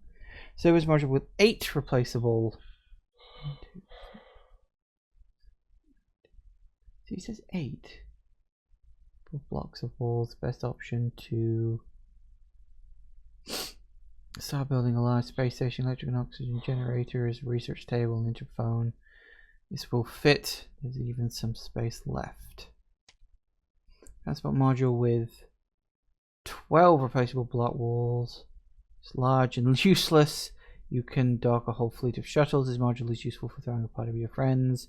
Service module with 8 replaceable. So he says 8 blocks of walls. Best option to start building a large space station, electric and oxygen generators, research table, and interphone. This will fit. There's even some space left. Transport module with 12 replaceable block walls. It's large and useless. You can dock a whole fleet of shuttles. This module is useful for throwing a party with your friends.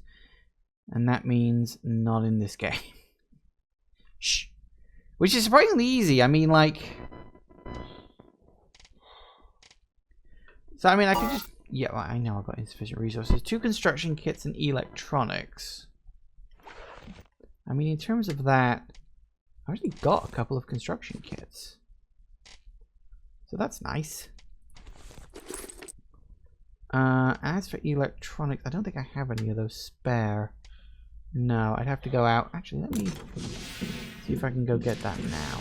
And that means not in this game. Shh. Which is surprisingly easy. I mean, like... So, I mean, I could just... Yeah, well, I know I've got insufficient resources. 2 construction kits and electronics. I mean, in terms of that... I already got a couple of construction kits. So that's nice. As for electronics, I don't think I have any of those spare. No, I'd have to go out. Actually, let me see if I can go get that now.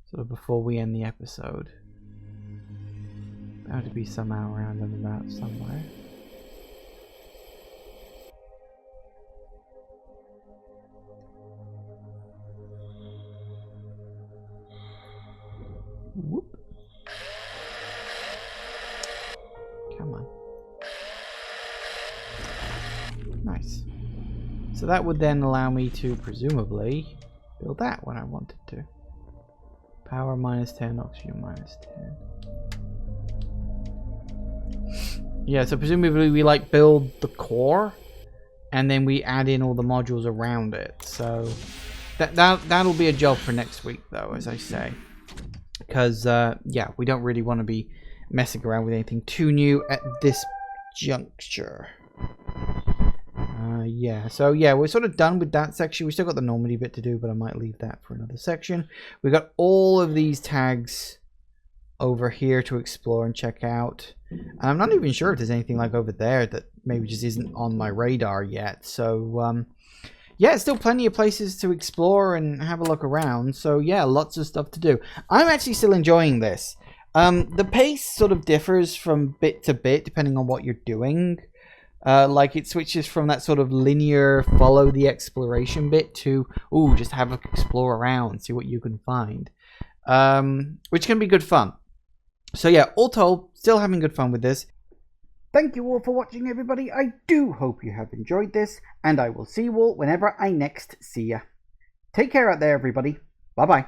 Sort of before we end the episode. Bound to be somehow around and about somewhere. Whoop. Come on. Nice. So that would then allow me to presumably build that when I wanted to. Power -10, oxygen -10. Yeah, so presumably we like build the core and then we add in all the modules around it. So that'll be a job for next week though, as I say. Because, yeah, we don't really want to be messing around with anything too new at this juncture. Yeah, so yeah, we're sort of done with that section. We still got the Normandy bit to do, but I might leave that for another section. We got all of these tags over here to explore and check out. And I'm not even sure if there's anything like over there that maybe just isn't on my radar yet. So, yeah, still plenty of places to explore and have a look around. So, yeah, lots of stuff to do. I'm actually still enjoying this. The pace sort of differs from bit to bit depending on what you're doing. Like it switches from that sort of linear follow the exploration bit to, ooh, just have a explore around, see what you can find. Which can be good fun. So yeah, all told, still having good fun with this. Thank you all for watching, everybody. I do hope you have enjoyed this, and I will see you all whenever I next see ya. Take care out there, everybody. Bye-bye.